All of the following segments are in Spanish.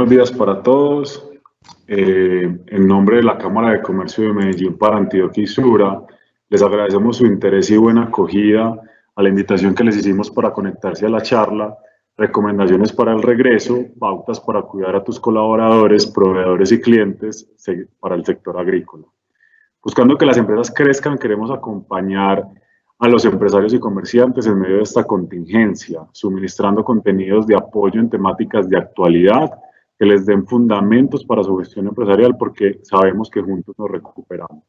buenos días para todos. En nombre de la Cámara de Comercio de Medellín para Antioquia y Sura, les agradecemos su interés y buena acogida a la invitación que les hicimos para conectarse a la charla, recomendaciones para el regreso, pautas para cuidar a tus colaboradores, proveedores y clientes para el sector agrícola. Buscando que las empresas crezcan, queremos acompañar a los empresarios y comerciantes en medio de esta contingencia, suministrando contenidos de apoyo en temáticas de actualidad que les den fundamentos para su gestión empresarial, porque sabemos que juntos nos recuperamos.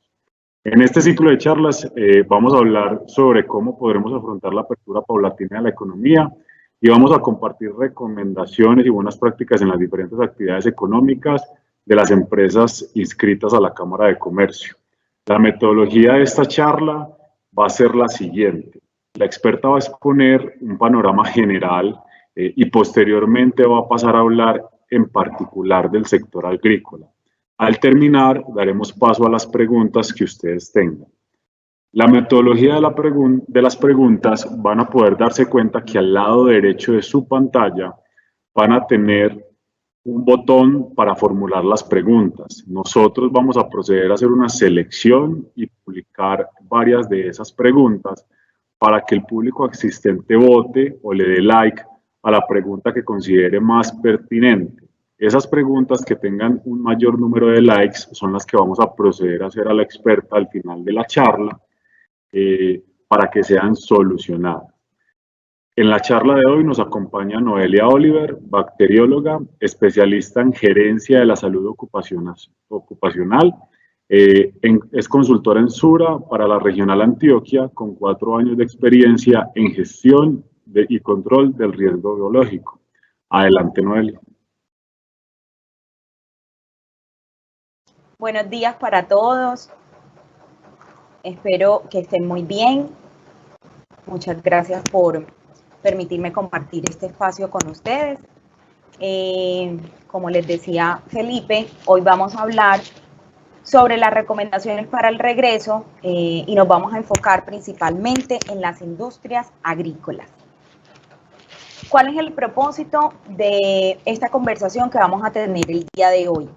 En este ciclo de charlas vamos a hablar sobre cómo podremos afrontar la apertura paulatina de la economía y vamos a compartir recomendaciones y buenas prácticas en las diferentes actividades económicas de las empresas inscritas a la Cámara de Comercio. La metodología de esta charla va a ser la siguiente. La experta va a exponer un panorama general y posteriormente va a pasar a hablar en particular del sector agrícola. Al terminar, daremos paso a las preguntas que ustedes tengan. La metodología de las preguntas van a poder darse cuenta que al lado derecho de su pantalla van a tener un botón para formular las preguntas. Nosotros vamos a proceder a hacer una selección y publicar varias de esas preguntas para que el público asistente vote o le dé like a la pregunta que considere más pertinente. Esas preguntas que tengan un mayor número de likes son las que vamos a proceder a hacer a la experta al final de la charla para que sean solucionadas. En la charla de hoy nos acompaña Noelia Oliver, bacterióloga, especialista en gerencia de la salud ocupacional. Es consultora en Sura para la Regional Antioquia, con 4 años de experiencia en gestión y control del riesgo biológico. Adelante, Noelia. Buenos días para todos. Espero que estén muy bien. Muchas gracias por permitirme compartir este espacio con ustedes. Como les decía Felipe, hoy vamos a hablar sobre las recomendaciones para el regreso y nos vamos a enfocar principalmente en las industrias agrícolas. ¿Cuál es el propósito de esta conversación que vamos a tener el día de hoy?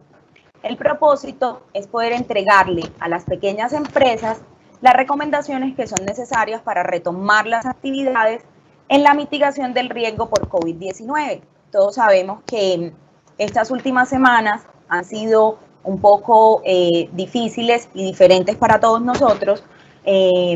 El propósito es poder entregarle a las pequeñas empresas las recomendaciones que son necesarias para retomar las actividades en la mitigación del riesgo por COVID-19. Todos sabemos que estas últimas semanas han sido un poco difíciles y diferentes para todos nosotros,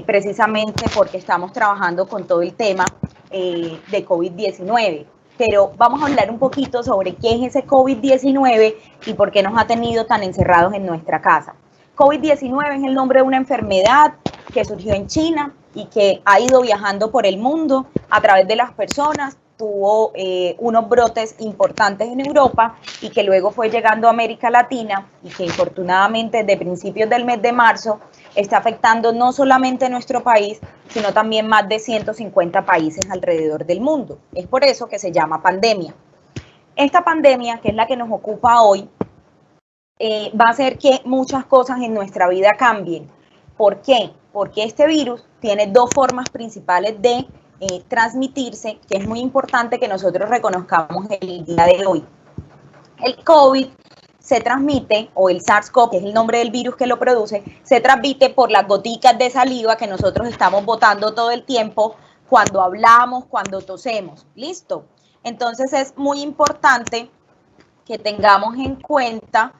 precisamente porque estamos trabajando con todo el tema de COVID-19. Pero vamos a hablar un poquito sobre qué es ese COVID-19 y por qué nos ha tenido tan encerrados en nuestra casa. COVID-19 es el nombre de una enfermedad que surgió en China y que ha ido viajando por el mundo a través de las personas, tuvo unos brotes importantes en Europa y que luego fue llegando a América Latina y que infortunadamente desde principios del mes de marzo está afectando no solamente nuestro país, sino también más de 150 países alrededor del mundo. Es por eso que se llama pandemia. Esta pandemia, que es la que nos ocupa hoy, va a hacer que muchas cosas en nuestra vida cambien. ¿Por qué? Porque este virus tiene 2 formas principales de transmitirse, que es muy importante que nosotros reconozcamos el día de hoy. El COVID se transmite, o el SARS-CoV, que es el nombre del virus que lo produce, se transmite por las goticas de saliva que nosotros estamos botando todo el tiempo cuando hablamos, cuando tosemos. ¿Listo? Entonces es muy importante que tengamos en cuenta,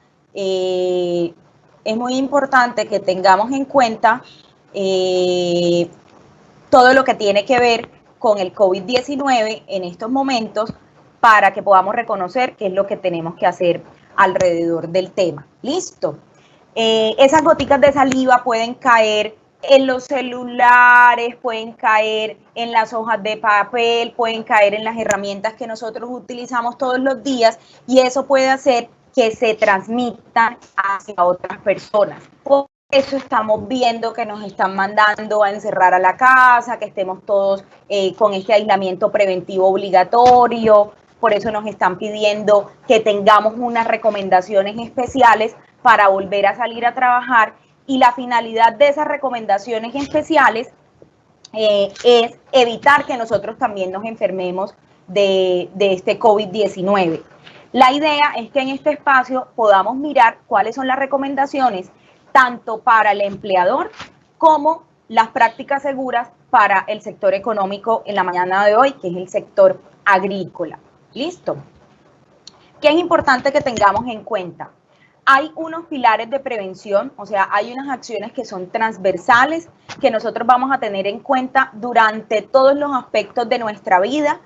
todo lo que tiene que ver con el COVID-19 en estos momentos para que podamos reconocer qué es lo que tenemos que hacer alrededor del tema. ¿Listo? Esas goticas de saliva pueden caer en los celulares, pueden caer en las hojas de papel, pueden caer en las herramientas que nosotros utilizamos todos los días y eso puede hacer que se transmitan hacia otras personas. Por eso estamos viendo que nos están mandando a encerrar a la casa, que estemos todos con este aislamiento preventivo obligatorio. Por eso nos están pidiendo que tengamos unas recomendaciones especiales para volver a salir a trabajar y la finalidad de esas recomendaciones especiales es evitar que nosotros también nos enfermemos de este COVID-19. La idea es que en este espacio podamos mirar cuáles son las recomendaciones tanto para el empleador como las prácticas seguras para el sector económico en la mañana de hoy, que es el sector agrícola. ¿Listo? ¿Qué es importante que tengamos en cuenta? Hay unos pilares de prevención, o sea, hay unas acciones que son transversales que nosotros vamos a tener en cuenta durante todos los aspectos de nuestra vida,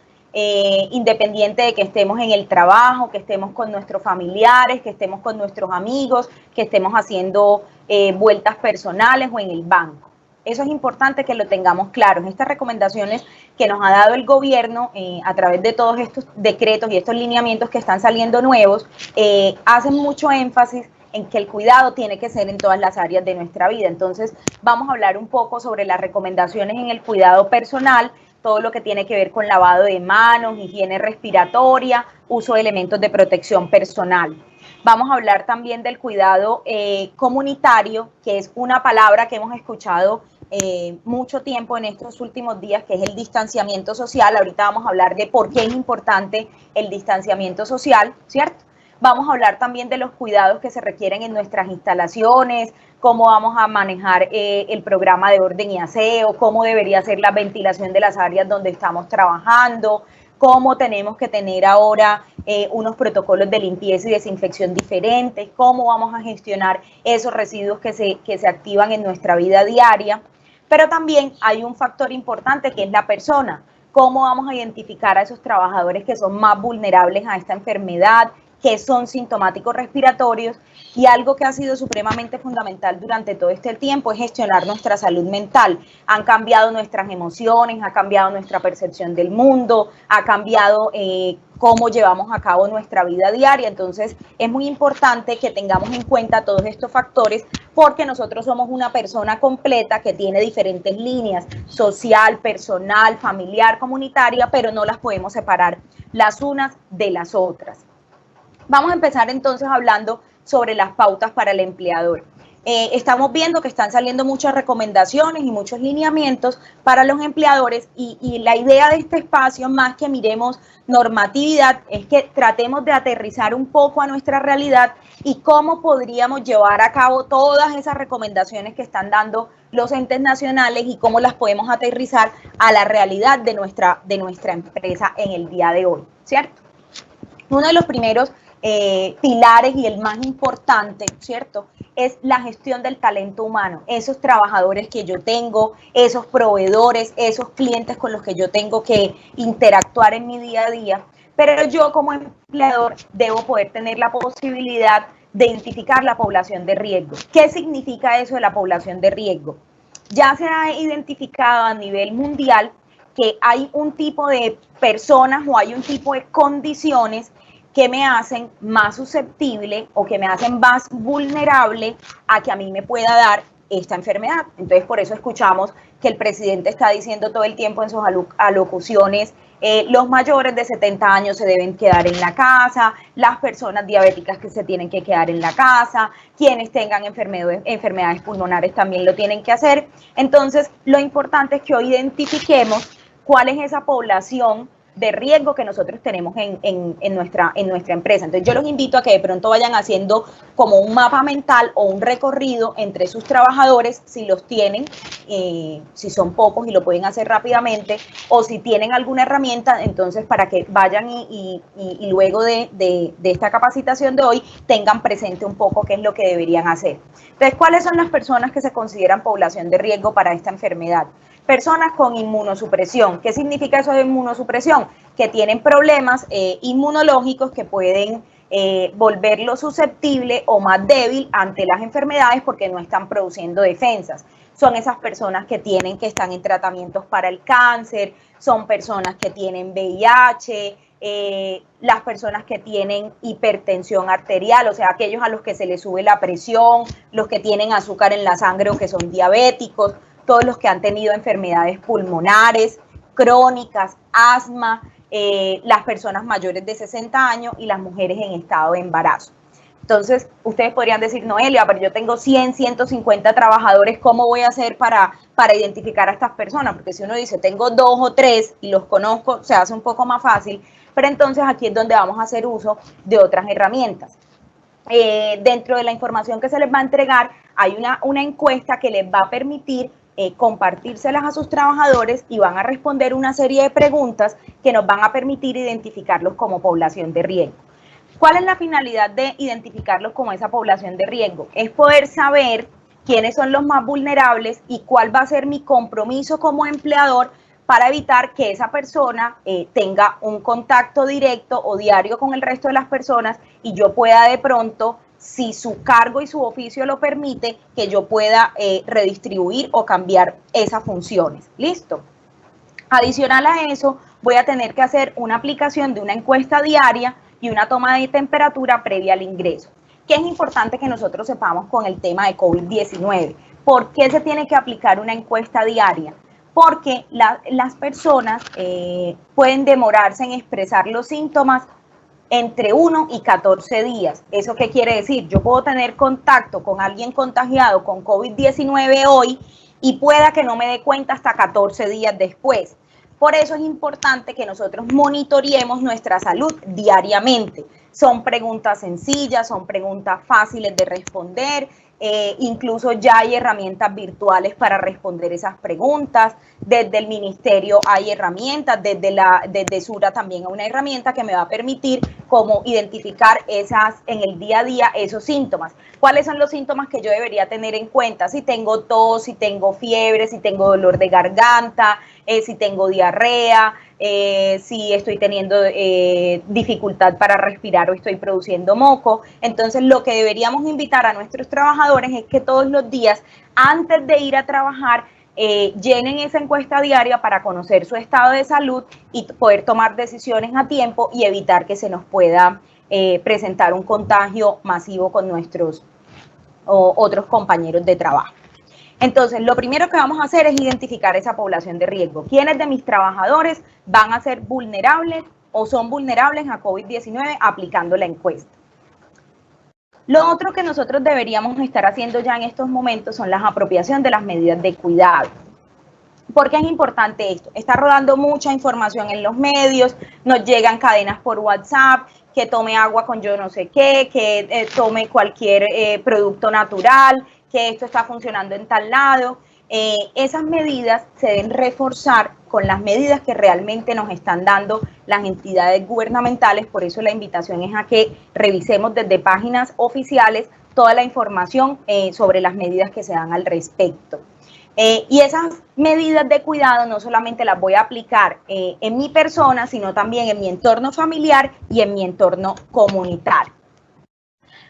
independiente de que estemos en el trabajo, que estemos con nuestros familiares, que estemos con nuestros amigos, que estemos haciendo vueltas personales o en el banco. Eso es importante que lo tengamos claro. Estas recomendaciones que nos ha dado el gobierno a través de todos estos decretos y estos lineamientos que están saliendo nuevos, hacen mucho énfasis en que el cuidado tiene que ser en todas las áreas de nuestra vida. Entonces, vamos a hablar un poco sobre las recomendaciones en el cuidado personal, todo lo que tiene que ver con lavado de manos, higiene respiratoria, uso de elementos de protección personal. Vamos a hablar también del cuidado comunitario, que es una palabra que hemos escuchado mucho tiempo en estos últimos días, que es el distanciamiento social. Ahorita vamos a hablar de por qué es importante el distanciamiento social, ¿cierto? Vamos a hablar también de los cuidados que se requieren en nuestras instalaciones, cómo vamos a manejar el programa de orden y aseo, cómo debería ser la ventilación de las áreas donde estamos trabajando, cómo tenemos que tener ahora unos protocolos de limpieza y desinfección diferentes, cómo vamos a gestionar esos residuos que se activan en nuestra vida diaria. Pero también hay un factor importante que es la persona. ¿Cómo vamos a identificar a esos trabajadores que son más vulnerables a esta enfermedad, que son sintomáticos respiratorios? Y algo que ha sido supremamente fundamental durante todo este tiempo es gestionar nuestra salud mental. Han cambiado nuestras emociones, ha cambiado nuestra percepción del mundo, ha cambiado cómo llevamos a cabo nuestra vida diaria. Entonces, es muy importante que tengamos en cuenta todos estos factores porque nosotros somos una persona completa que tiene diferentes líneas, social, personal, familiar, comunitaria, pero no las podemos separar las unas de las otras. Vamos a empezar entonces hablando sobre las pautas para el empleador. Estamos viendo que están saliendo muchas recomendaciones y muchos lineamientos para los empleadores y la idea de este espacio, más que miremos normatividad, es que tratemos de aterrizar un poco a nuestra realidad y cómo podríamos llevar a cabo todas esas recomendaciones que están dando los entes nacionales y cómo las podemos aterrizar a la realidad de nuestra empresa en el día de hoy, ¿cierto? Uno de los primeros pilares y el más importante, ¿cierto?, es la gestión del talento humano, esos trabajadores que yo tengo, esos proveedores, esos clientes con los que yo tengo que interactuar en mi día a día, pero yo como empleador debo poder tener la posibilidad de identificar la población de riesgo. ¿Qué significa eso de la población de riesgo? Ya se ha identificado a nivel mundial que hay un tipo de personas o hay un tipo de condiciones que me hacen más susceptible o que me hacen más vulnerable a que a mí me pueda dar esta enfermedad. Entonces, por eso escuchamos que el presidente está diciendo todo el tiempo en sus alocuciones, los mayores de 70 años se deben quedar en la casa, las personas diabéticas que se tienen que quedar en la casa, quienes tengan enfermedades pulmonares también lo tienen que hacer. Entonces, lo importante es que hoy identifiquemos cuál es esa población de riesgo que nosotros tenemos en nuestra empresa. Entonces yo los invito a que de pronto vayan haciendo como un mapa mental o un recorrido entre sus trabajadores, si los tienen, si son pocos y lo pueden hacer rápidamente, o si tienen alguna herramienta, entonces para que vayan y luego de esta capacitación de hoy tengan presente un poco qué es lo que deberían hacer. Entonces, ¿cuáles son las personas que se consideran población de riesgo para esta enfermedad? Personas con inmunosupresión. ¿Qué significa eso de inmunosupresión? Que tienen problemas inmunológicos que pueden volverlo susceptible o más débil ante las enfermedades porque no están produciendo defensas. Son esas personas que están en tratamientos para el cáncer, son personas que tienen VIH, las personas que tienen hipertensión arterial, o sea, aquellos a los que se les sube la presión, los que tienen azúcar en la sangre o que son diabéticos, todos los que han tenido enfermedades pulmonares, crónicas, asma, las personas mayores de 60 años y las mujeres en estado de embarazo. Entonces, ustedes podrían decir, Noelia, pero yo tengo 100, 150 trabajadores, ¿cómo voy a hacer para identificar a estas personas? Porque si uno dice, tengo 2 o 3 y los conozco, se hace un poco más fácil, pero entonces aquí es donde vamos a hacer uso de otras herramientas. Dentro de la información que se les va a entregar hay una encuesta que les va a permitir compartírselas a sus trabajadores y van a responder una serie de preguntas que nos van a permitir identificarlos como población de riesgo. ¿Cuál es la finalidad de identificarlos como esa población de riesgo? Es poder saber quiénes son los más vulnerables y cuál va a ser mi compromiso como empleador para evitar que esa persona tenga un contacto directo o diario con el resto de las personas y yo pueda de pronto, si su cargo y su oficio lo permite, que yo pueda redistribuir o cambiar esas funciones. ¿Listo? Adicional a eso, voy a tener que hacer una aplicación de una encuesta diaria y una toma de temperatura previa al ingreso. ¿Qué es importante que nosotros sepamos con el tema de COVID-19? ¿Por qué se tiene que aplicar una encuesta diaria? Porque las personas pueden demorarse en expresar los síntomas entre 1 y 14 días. ¿Eso qué quiere decir? Yo puedo tener contacto con alguien contagiado con COVID-19 hoy y pueda que no me dé cuenta hasta 14 días después. Por eso es importante que nosotros monitoreemos nuestra salud diariamente. Son preguntas sencillas, son preguntas fáciles de responder, incluso ya hay herramientas virtuales para responder esas preguntas. Desde el ministerio hay herramientas, desde Sura también hay una herramienta que me va a permitir cómo identificar en el día a día esos síntomas. ¿Cuáles son los síntomas que yo debería tener en cuenta? Si tengo tos, si tengo fiebre, si tengo dolor de garganta, si tengo diarrea, si estoy teniendo dificultad para respirar o estoy produciendo moco. Entonces, lo que deberíamos invitar a nuestros trabajadores es que todos los días, antes de ir a trabajar, llenen esa encuesta diaria para conocer su estado de salud y poder tomar decisiones a tiempo y evitar que se nos pueda presentar un contagio masivo con nuestros otros compañeros de trabajo. Entonces, lo primero que vamos a hacer es identificar esa población de riesgo. ¿Quiénes de mis trabajadores van a ser vulnerables o son vulnerables a COVID-19 aplicando la encuesta? Lo otro que nosotros deberíamos estar haciendo ya en estos momentos son la apropiación de las medidas de cuidado. ¿Por qué es importante esto? Está rodando mucha información en los medios, nos llegan cadenas por WhatsApp, que tome agua con yo no sé qué, que tome cualquier producto natural, que esto está funcionando en tal lado. Esas medidas se deben reforzar con las medidas que realmente nos están dando las entidades gubernamentales. Por eso la invitación es a que revisemos desde páginas oficiales toda la información sobre las medidas que se dan al respecto. Y esas medidas de cuidado no solamente las voy a aplicar en mi persona, sino también en mi entorno familiar y en mi entorno comunitario.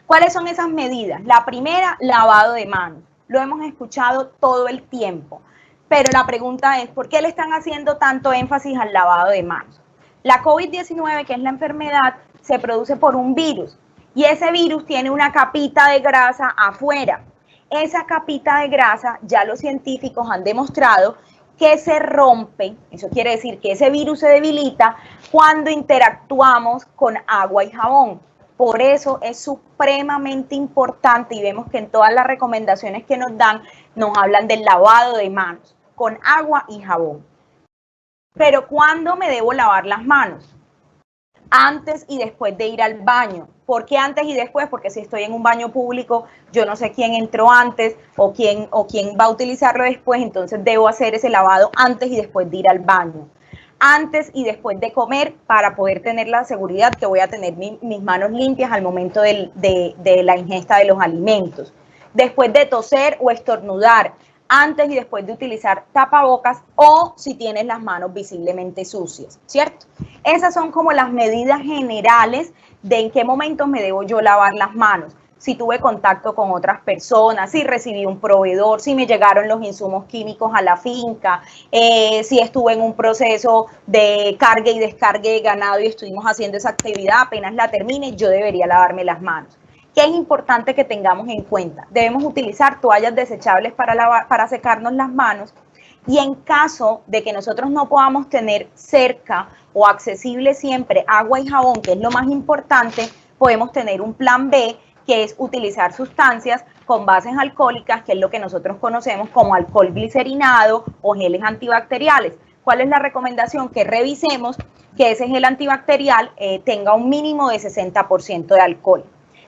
¿Cuáles son esas medidas? La primera, lavado de manos. Lo hemos escuchado todo el tiempo, pero la pregunta es, ¿por qué le están haciendo tanto énfasis al lavado de manos? La COVID-19, que es la enfermedad, se produce por un virus y ese virus tiene una capita de grasa afuera. Esa capita de grasa, ya los científicos han demostrado que se rompe, eso quiere decir que ese virus se debilita cuando interactuamos con agua y jabón. Por eso es supremamente importante y vemos que en todas las recomendaciones que nos dan, nos hablan del lavado de manos con agua y jabón. Pero ¿cuándo me debo lavar las manos? Antes y después de ir al baño. ¿Por qué antes y después? Porque si estoy en un baño público, yo no sé quién entró antes o quién va a utilizarlo después, entonces debo hacer ese lavado antes y después de ir al baño. Antes y después de comer para poder tener la seguridad que voy a tener mis manos limpias al momento de la ingesta de los alimentos. Después de toser o estornudar, antes y después de utilizar tapabocas o si tienes las manos visiblemente sucias, ¿cierto? Esas son como las medidas generales de en qué momentos me debo yo lavar las manos. Si tuve contacto con otras personas, si recibí un proveedor, si me llegaron los insumos químicos a la finca, si estuve en un proceso de carga y descarga de ganado y estuvimos haciendo esa actividad, apenas la termine, yo debería lavarme las manos. ¿Qué es importante que tengamos en cuenta? Debemos utilizar toallas desechables para secarnos las manos y en caso de que nosotros no podamos tener cerca o accesible siempre agua y jabón, que es lo más importante, podemos tener un plan B, que es utilizar sustancias con bases alcohólicas, que es lo que nosotros conocemos como alcohol glicerinado o geles antibacteriales. ¿Cuál es la recomendación? Que revisemos que ese gel antibacterial tenga un mínimo de 60% de alcohol.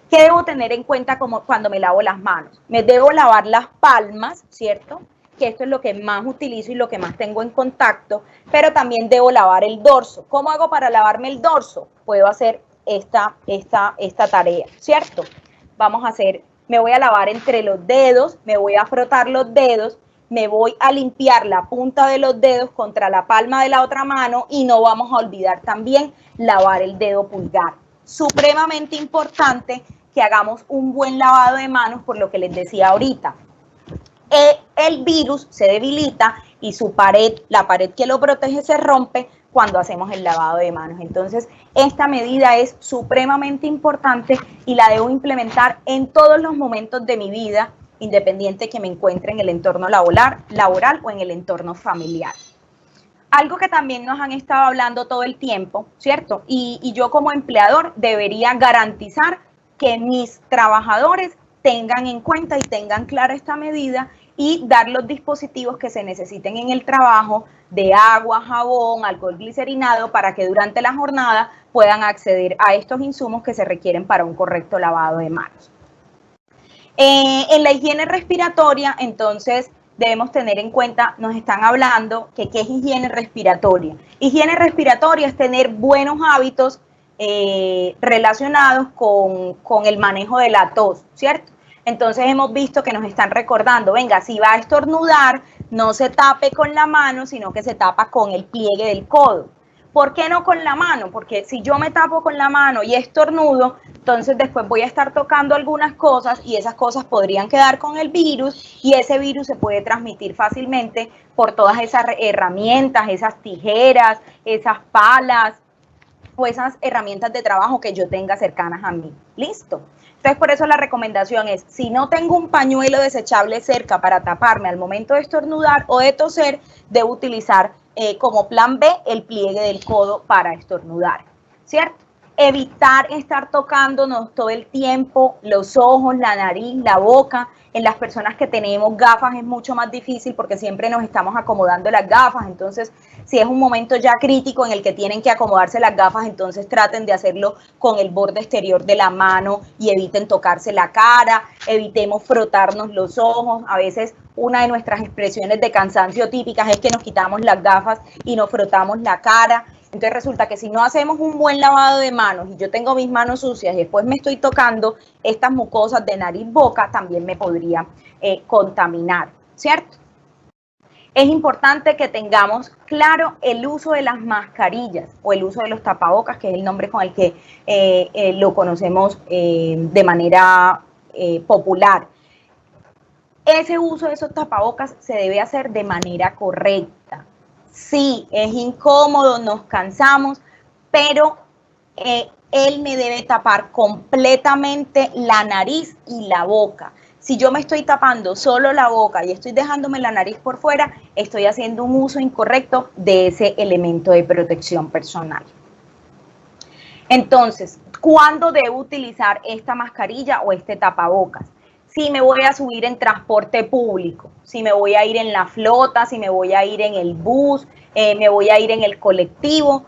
¿Qué debo tener en cuenta como cuando me lavo las manos? Me debo lavar las palmas, ¿cierto? Que esto es lo que más utilizo y lo que más tengo en contacto, pero también debo lavar el dorso. ¿Cómo hago para lavarme el dorso? Puedo hacer esta tarea, ¿cierto? Vamos a hacer, me voy a lavar entre los dedos, me voy a frotar los dedos, me voy a limpiar la punta de los dedos contra la palma de la otra mano y no vamos a olvidar también lavar el dedo pulgar. Supremamente importante que hagamos un buen lavado de manos, por lo que les decía ahorita. El virus se debilita y su pared, la pared que lo protege, se rompe cuando hacemos el lavado de manos. Entonces, esta medida es supremamente importante y la debo implementar en todos los momentos de mi vida, independiente que me encuentre en el entorno laboral o en el entorno familiar. Algo que también nos han estado hablando todo el tiempo, ¿cierto? Y yo como empleador debería garantizar que mis trabajadores tengan en cuenta y tengan clara esta medida y dar los dispositivos que se necesiten en el trabajo de agua, jabón, alcohol glicerinado para que durante la jornada puedan acceder a estos insumos que se requieren para un correcto lavado de manos. En la higiene respiratoria, entonces, debemos tener en cuenta, nos están hablando que ¿qué es higiene respiratoria? Higiene respiratoria es tener buenos hábitos relacionados con el manejo de la tos, ¿cierto? Entonces hemos visto que nos están recordando, venga, si va a estornudar, no se tape con la mano, sino que se tapa con el pliegue del codo. ¿Por qué no con la mano? Porque si yo me tapo con la mano y estornudo, entonces después voy a estar tocando algunas cosas y esas cosas podrían quedar con el virus y ese virus se puede transmitir fácilmente por todas esas herramientas, esas tijeras, esas palas o esas herramientas de trabajo que yo tenga cercanas a mí. ¿Listo? Entonces, por eso la recomendación es, si no tengo un pañuelo desechable cerca para taparme al momento de estornudar o de toser, debo utilizar como plan B el pliegue del codo para estornudar, ¿cierto? Evitar estar tocándonos todo el tiempo los ojos, la nariz, la boca. En las personas que tenemos gafas es mucho más difícil porque siempre nos estamos acomodando las gafas. Entonces, si es un momento ya crítico en el que tienen que acomodarse las gafas, entonces traten de hacerlo con el borde exterior de la mano y eviten tocarse la cara, evitemos frotarnos los ojos. A veces una de nuestras expresiones de cansancio típicas es que nos quitamos las gafas y nos frotamos la cara. Entonces resulta que si no hacemos un buen lavado de manos y yo tengo mis manos sucias y después me estoy tocando estas mucosas de nariz, boca, también me podría contaminar, ¿cierto? Es importante que tengamos claro el uso de las mascarillas o el uso de los tapabocas, que es el nombre con el que lo conocemos de manera popular. Ese uso de esos tapabocas se debe hacer de manera correcta. Sí, es incómodo, nos cansamos, pero él me debe tapar completamente la nariz y la boca. Si yo me estoy tapando solo la boca y estoy dejándome la nariz por fuera, estoy haciendo un uso incorrecto de ese elemento de protección personal. Entonces, ¿cuándo debo utilizar esta mascarilla o este tapabocas? Si me voy a subir en transporte público, si me voy a ir en la flota, si me voy a ir en el bus, me voy a ir en el colectivo,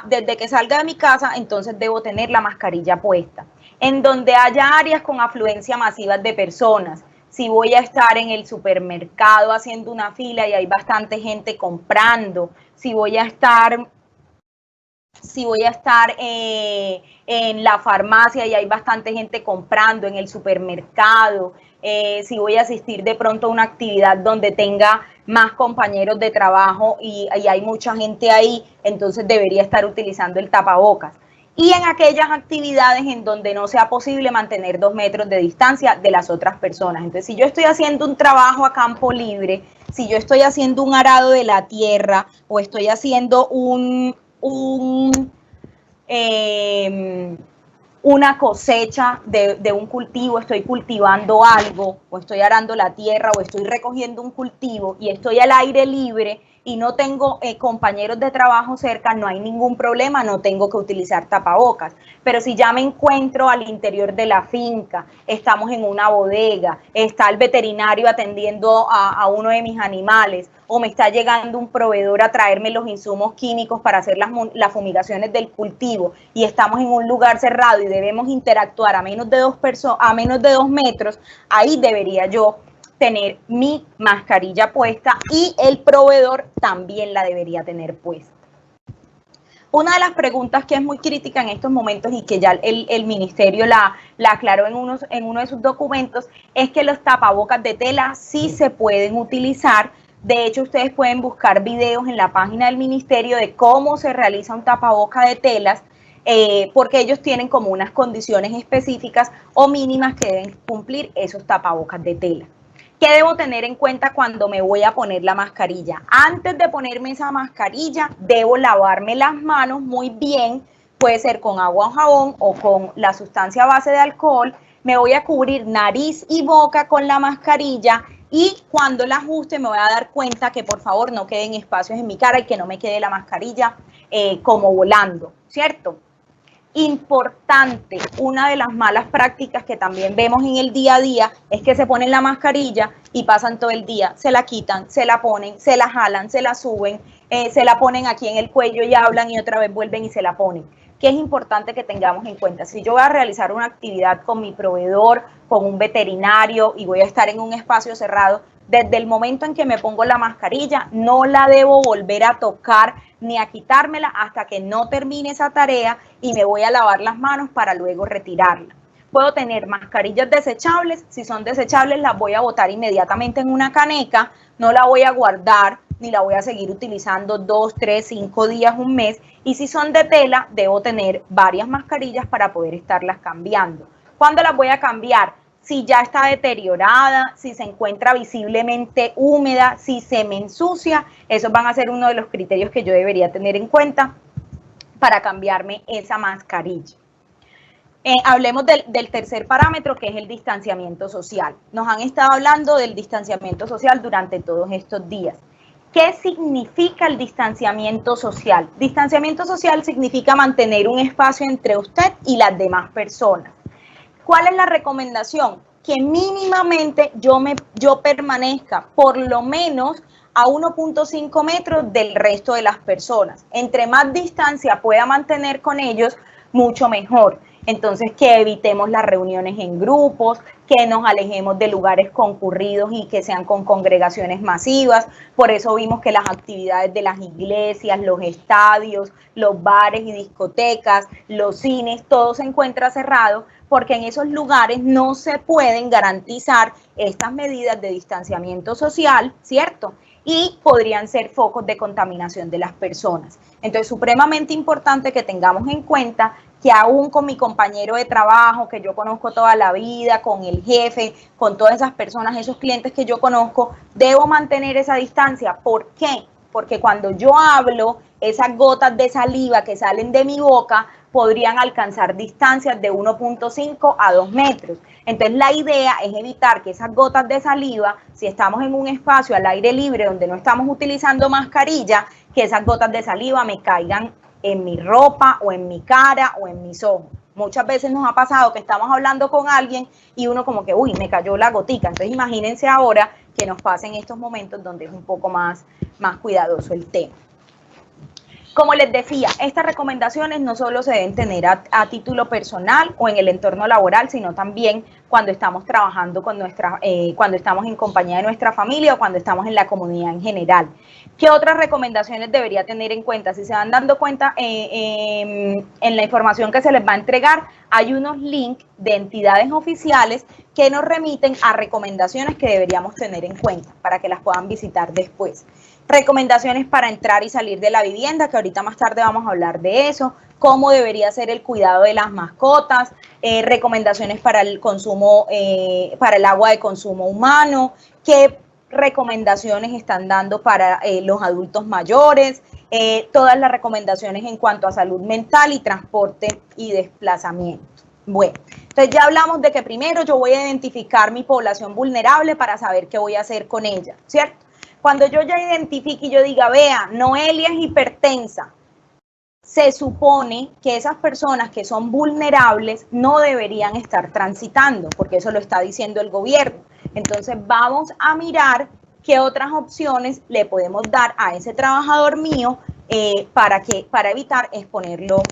desde que salga de mi casa, entonces debo tener la mascarilla puesta. En donde haya áreas con afluencia masiva de personas, si voy a estar en el supermercado haciendo una fila y hay bastante gente comprando, si voy a estar en la farmacia y hay bastante gente comprando, en el supermercado, si voy a asistir de pronto a una actividad donde tenga más compañeros de trabajo y hay mucha gente ahí, entonces debería estar utilizando el tapabocas. Y en aquellas actividades en donde no sea posible mantener 2 metros de distancia de las otras personas. Entonces, si yo estoy haciendo un trabajo a campo libre, si yo estoy haciendo un arado de la tierra o estoy haciendo una cosecha de un cultivo, estoy cultivando algo o estoy arando la tierra o estoy recogiendo un cultivo y estoy al aire libre, y no tengo compañeros de trabajo cerca, no hay ningún problema, no tengo que utilizar tapabocas. Pero si ya me encuentro al interior de la finca, estamos en una bodega, está el veterinario atendiendo a uno de mis animales, o me está llegando un proveedor a traerme los insumos químicos para hacer las fumigaciones del cultivo, y estamos en un lugar cerrado y debemos interactuar a menos de 2 metros, ahí debería yo tener mi mascarilla puesta y el proveedor también la debería tener puesta. Una de las preguntas que es muy crítica en estos momentos y que ya el ministerio la aclaró en uno de sus documentos es que los tapabocas de tela sí se pueden utilizar. De hecho, ustedes pueden buscar videos en la página del ministerio de cómo se realiza un tapaboca de telas, porque ellos tienen como unas condiciones específicas o mínimas que deben cumplir esos tapabocas de tela. ¿Qué debo tener en cuenta cuando me voy a poner la mascarilla? Antes de ponerme esa mascarilla, debo lavarme las manos muy bien, puede ser con agua o jabón o con la sustancia base de alcohol. Me voy a cubrir nariz y boca con la mascarilla y cuando la ajuste me voy a dar cuenta que por favor no queden espacios en mi cara y que no me quede la mascarilla como volando, ¿cierto? Importante, una de las malas prácticas que también vemos en el día a día es que se ponen la mascarilla y pasan todo el día, se la quitan, se la ponen, se la jalan, se la suben, se la ponen aquí en el cuello y hablan y otra vez vuelven y se la ponen. ¿Qué es importante que tengamos en cuenta? Si yo voy a realizar una actividad con mi proveedor, con un veterinario y voy a estar en un espacio cerrado, desde el momento en que me pongo la mascarilla, no la debo volver a tocar ni a quitármela hasta que no termine esa tarea y me voy a lavar las manos para luego retirarla. Puedo tener mascarillas desechables, si son desechables las voy a botar inmediatamente en una caneca, no la voy a guardar ni la voy a seguir utilizando 2, 3, 5 días, un mes, y si son de tela, debo tener varias mascarillas para poder estarlas cambiando. ¿Cuándo las voy a cambiar? Si ya está deteriorada, si se encuentra visiblemente húmeda, si se me ensucia, esos van a ser uno de los criterios que yo debería tener en cuenta para cambiarme esa mascarilla. Hablemos del tercer parámetro, que es el distanciamiento social. Nos han estado hablando del distanciamiento social durante todos estos días. ¿Qué significa el distanciamiento social? Distanciamiento social significa mantener un espacio entre usted y las demás personas. ¿Cuál es la recomendación? Que mínimamente yo permanezca por lo menos a 1.5 metros del resto de las personas. Entre más distancia pueda mantener con ellos, mucho mejor. Entonces, que evitemos las reuniones en grupos, que nos alejemos de lugares concurridos y que sean con congregaciones masivas. Por eso vimos que las actividades de las iglesias, los estadios, los bares y discotecas, los cines, todo se encuentra cerrado, porque en esos lugares no se pueden garantizar estas medidas de distanciamiento social, ¿cierto? Y podrían ser focos de contaminación de las personas. Entonces, supremamente importante que tengamos en cuenta que aún con mi compañero de trabajo, que yo conozco toda la vida, con el jefe, con todas esas personas, esos clientes que yo conozco, debo mantener esa distancia. ¿Por qué? Porque cuando yo hablo, esas gotas de saliva que salen de mi boca podrían alcanzar distancias de 1.5 a 2 metros. Entonces, la idea es evitar que esas gotas de saliva, si estamos en un espacio al aire libre donde no estamos utilizando mascarilla, que esas gotas de saliva me caigan en mi ropa o en mi cara o en mis ojos. Muchas veces nos ha pasado que estamos hablando con alguien y uno como que, uy, me cayó la gotica. Entonces, imagínense ahora que nos pase en estos momentos donde es un poco más cuidadoso el tema. Como les decía, estas recomendaciones no solo se deben tener a título personal o en el entorno laboral, sino también cuando estamos trabajando con cuando estamos en compañía de nuestra familia o cuando estamos en la comunidad en general. ¿Qué otras recomendaciones debería tener en cuenta? Si se van dando cuenta en la información que se les va a entregar, hay unos links de entidades oficiales que nos remiten a recomendaciones que deberíamos tener en cuenta para que las puedan visitar después. Recomendaciones para entrar y salir de la vivienda, que ahorita más tarde vamos a hablar de eso, cómo debería ser el cuidado de las mascotas, recomendaciones para el consumo, para el agua de consumo humano, qué recomendaciones están dando para los adultos mayores, todas las recomendaciones en cuanto a salud mental y transporte y desplazamiento. Bueno, entonces ya hablamos de que primero yo voy a identificar mi población vulnerable para saber qué voy a hacer con ella, ¿cierto? Cuando yo ya identifique y yo diga, vea, Noelia es hipertensa, se supone que esas personas que son vulnerables no deberían estar transitando, porque eso lo está diciendo el gobierno. Entonces vamos a mirar qué otras opciones le podemos dar a ese trabajador mío para evitar exponerlo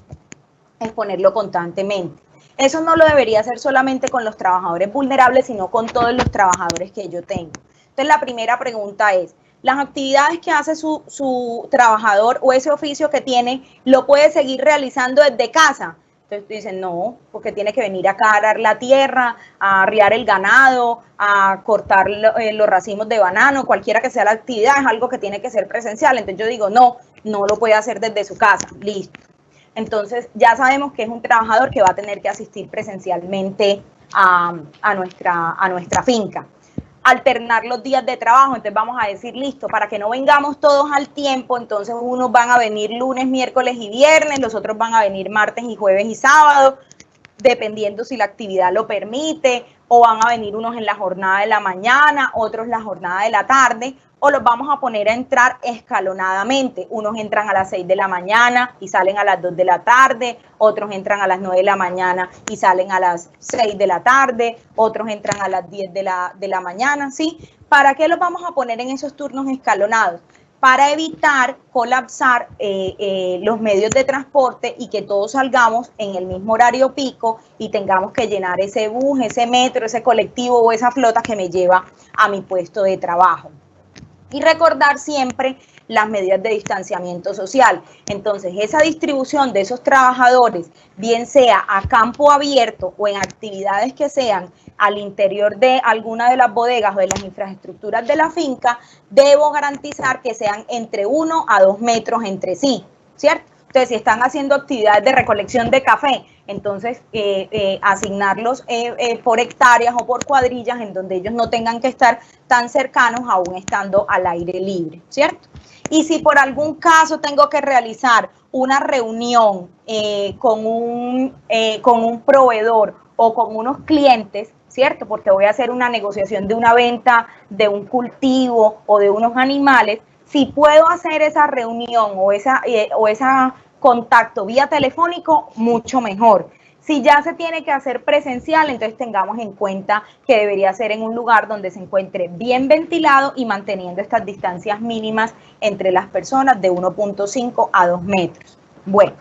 constantemente. Eso no lo debería hacer solamente con los trabajadores vulnerables, sino con todos los trabajadores que yo tengo. Entonces la primera pregunta es, las actividades que hace su trabajador o ese oficio que tiene, ¿lo puede seguir realizando desde casa? Entonces dicen, no, porque tiene que venir acá a arar la tierra, a arriar el ganado, a cortar los racimos de banano, cualquiera que sea la actividad, es algo que tiene que ser presencial. Entonces yo digo, no, no lo puede hacer desde su casa, listo. Entonces ya sabemos que es un trabajador que va a tener que asistir presencialmente a nuestra finca. Alternar los días de trabajo, entonces vamos a decir, listo, para que no vengamos todos al tiempo, entonces unos van a venir lunes, miércoles y viernes, los otros van a venir martes y jueves y sábado, dependiendo si la actividad lo permite, o van a venir unos en la jornada de la mañana, otros en la jornada de la tarde, o los vamos a poner a entrar escalonadamente. Unos entran a las 6 de la mañana y salen a las 2 de la tarde, otros entran a las 9 de la mañana y salen a las 6 de la tarde, otros entran a las 10 de la mañana, ¿sí? ¿Para qué los vamos a poner en esos turnos escalonados? Para evitar colapsar los medios de transporte y que todos salgamos en el mismo horario pico y tengamos que llenar ese bus, ese metro, ese colectivo o esa flota que me lleva a mi puesto de trabajo. Y recordar siempre las medidas de distanciamiento social. Entonces, esa distribución de esos trabajadores, bien sea a campo abierto o en actividades que sean al interior de alguna de las bodegas o de las infraestructuras de la finca, debo garantizar que sean entre 1 a 2 metros entre sí, ¿cierto? Entonces, si están haciendo actividades de recolección de café, entonces asignarlos por hectáreas o por cuadrillas en donde ellos no tengan que estar tan cercanos aún estando al aire libre, ¿cierto? Y si por algún caso tengo que realizar una reunión con un proveedor o con unos clientes, ¿cierto? Porque voy a hacer una negociación de una venta de un cultivo o de unos animales, si puedo hacer esa reunión o esa contacto vía telefónico, mucho mejor. Si ya se tiene que hacer presencial, entonces tengamos en cuenta que debería ser en un lugar donde se encuentre bien ventilado y manteniendo estas distancias mínimas entre las personas de 1.5 a 2 metros. Bueno,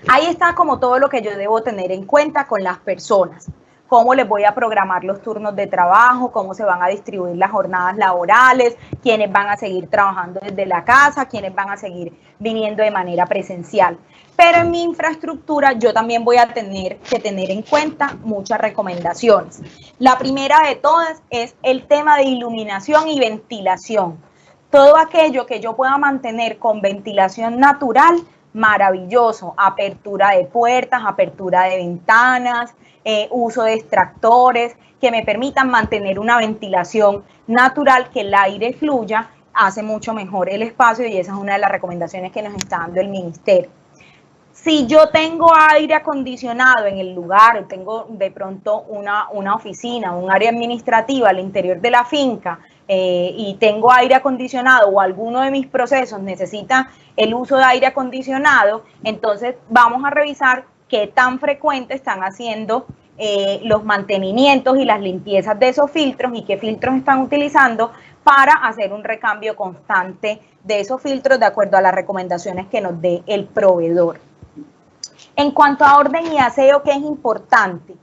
ahí está como todo lo que yo debo tener en cuenta con las personas. Cómo les voy a programar los turnos de trabajo, cómo se van a distribuir las jornadas laborales, quiénes van a seguir trabajando desde la casa, quiénes van a seguir viniendo de manera presencial. Pero en mi infraestructura yo también voy a tener que tener en cuenta muchas recomendaciones. La primera de todas es el tema de iluminación y ventilación. Todo aquello que yo pueda mantener con ventilación natural, maravilloso. Apertura de puertas, apertura de ventanas, uso de extractores que me permitan mantener una ventilación natural, que el aire fluya, hace mucho mejor el espacio y esa es una de las recomendaciones que nos está dando el ministerio. Si yo tengo aire acondicionado en el lugar, tengo de pronto una oficina, un área administrativa al interior de la finca y tengo aire acondicionado o alguno de mis procesos necesita el uso de aire acondicionado, entonces vamos a revisar qué tan frecuente están haciendo los mantenimientos y las limpiezas de esos filtros y qué filtros están utilizando para hacer un recambio constante de esos filtros de acuerdo a las recomendaciones que nos dé el proveedor. En cuanto a orden y aseo, ¿qué es importante?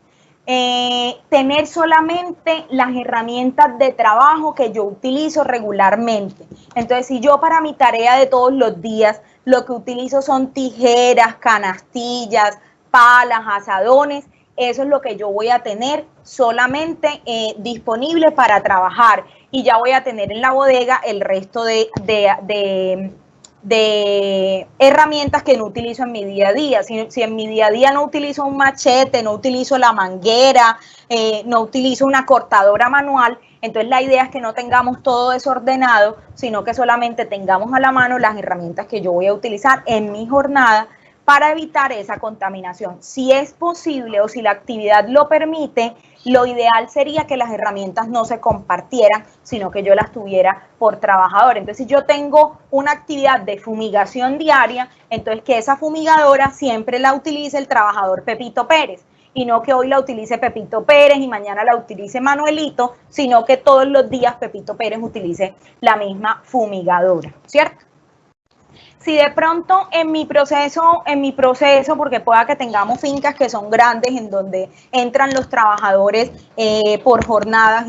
Tener solamente las herramientas de trabajo que yo utilizo regularmente. Entonces, si yo para mi tarea de todos los días lo que utilizo son tijeras, canastillas, palas, asadones, eso es lo que yo voy a tener solamente disponible para trabajar y ya voy a tener en la bodega el resto de herramientas que no utilizo en mi día a día. Si en mi día a día no utilizo un machete, no utilizo la manguera, no utilizo una cortadora manual, entonces la idea es que no tengamos todo desordenado, sino que solamente tengamos a la mano las herramientas que yo voy a utilizar en mi jornada para evitar esa contaminación. Si es posible o si la actividad lo permite, lo ideal sería que las herramientas no se compartieran, sino que yo las tuviera por trabajador. Entonces, si yo tengo una actividad de fumigación diaria, entonces que esa fumigadora siempre la utilice el trabajador Pepito Pérez, y no que hoy la utilice Pepito Pérez y mañana la utilice Manuelito, sino que todos los días Pepito Pérez utilice la misma fumigadora, ¿cierto? Si de pronto en mi proceso, porque pueda que tengamos fincas que son grandes, en donde entran los trabajadores por jornadas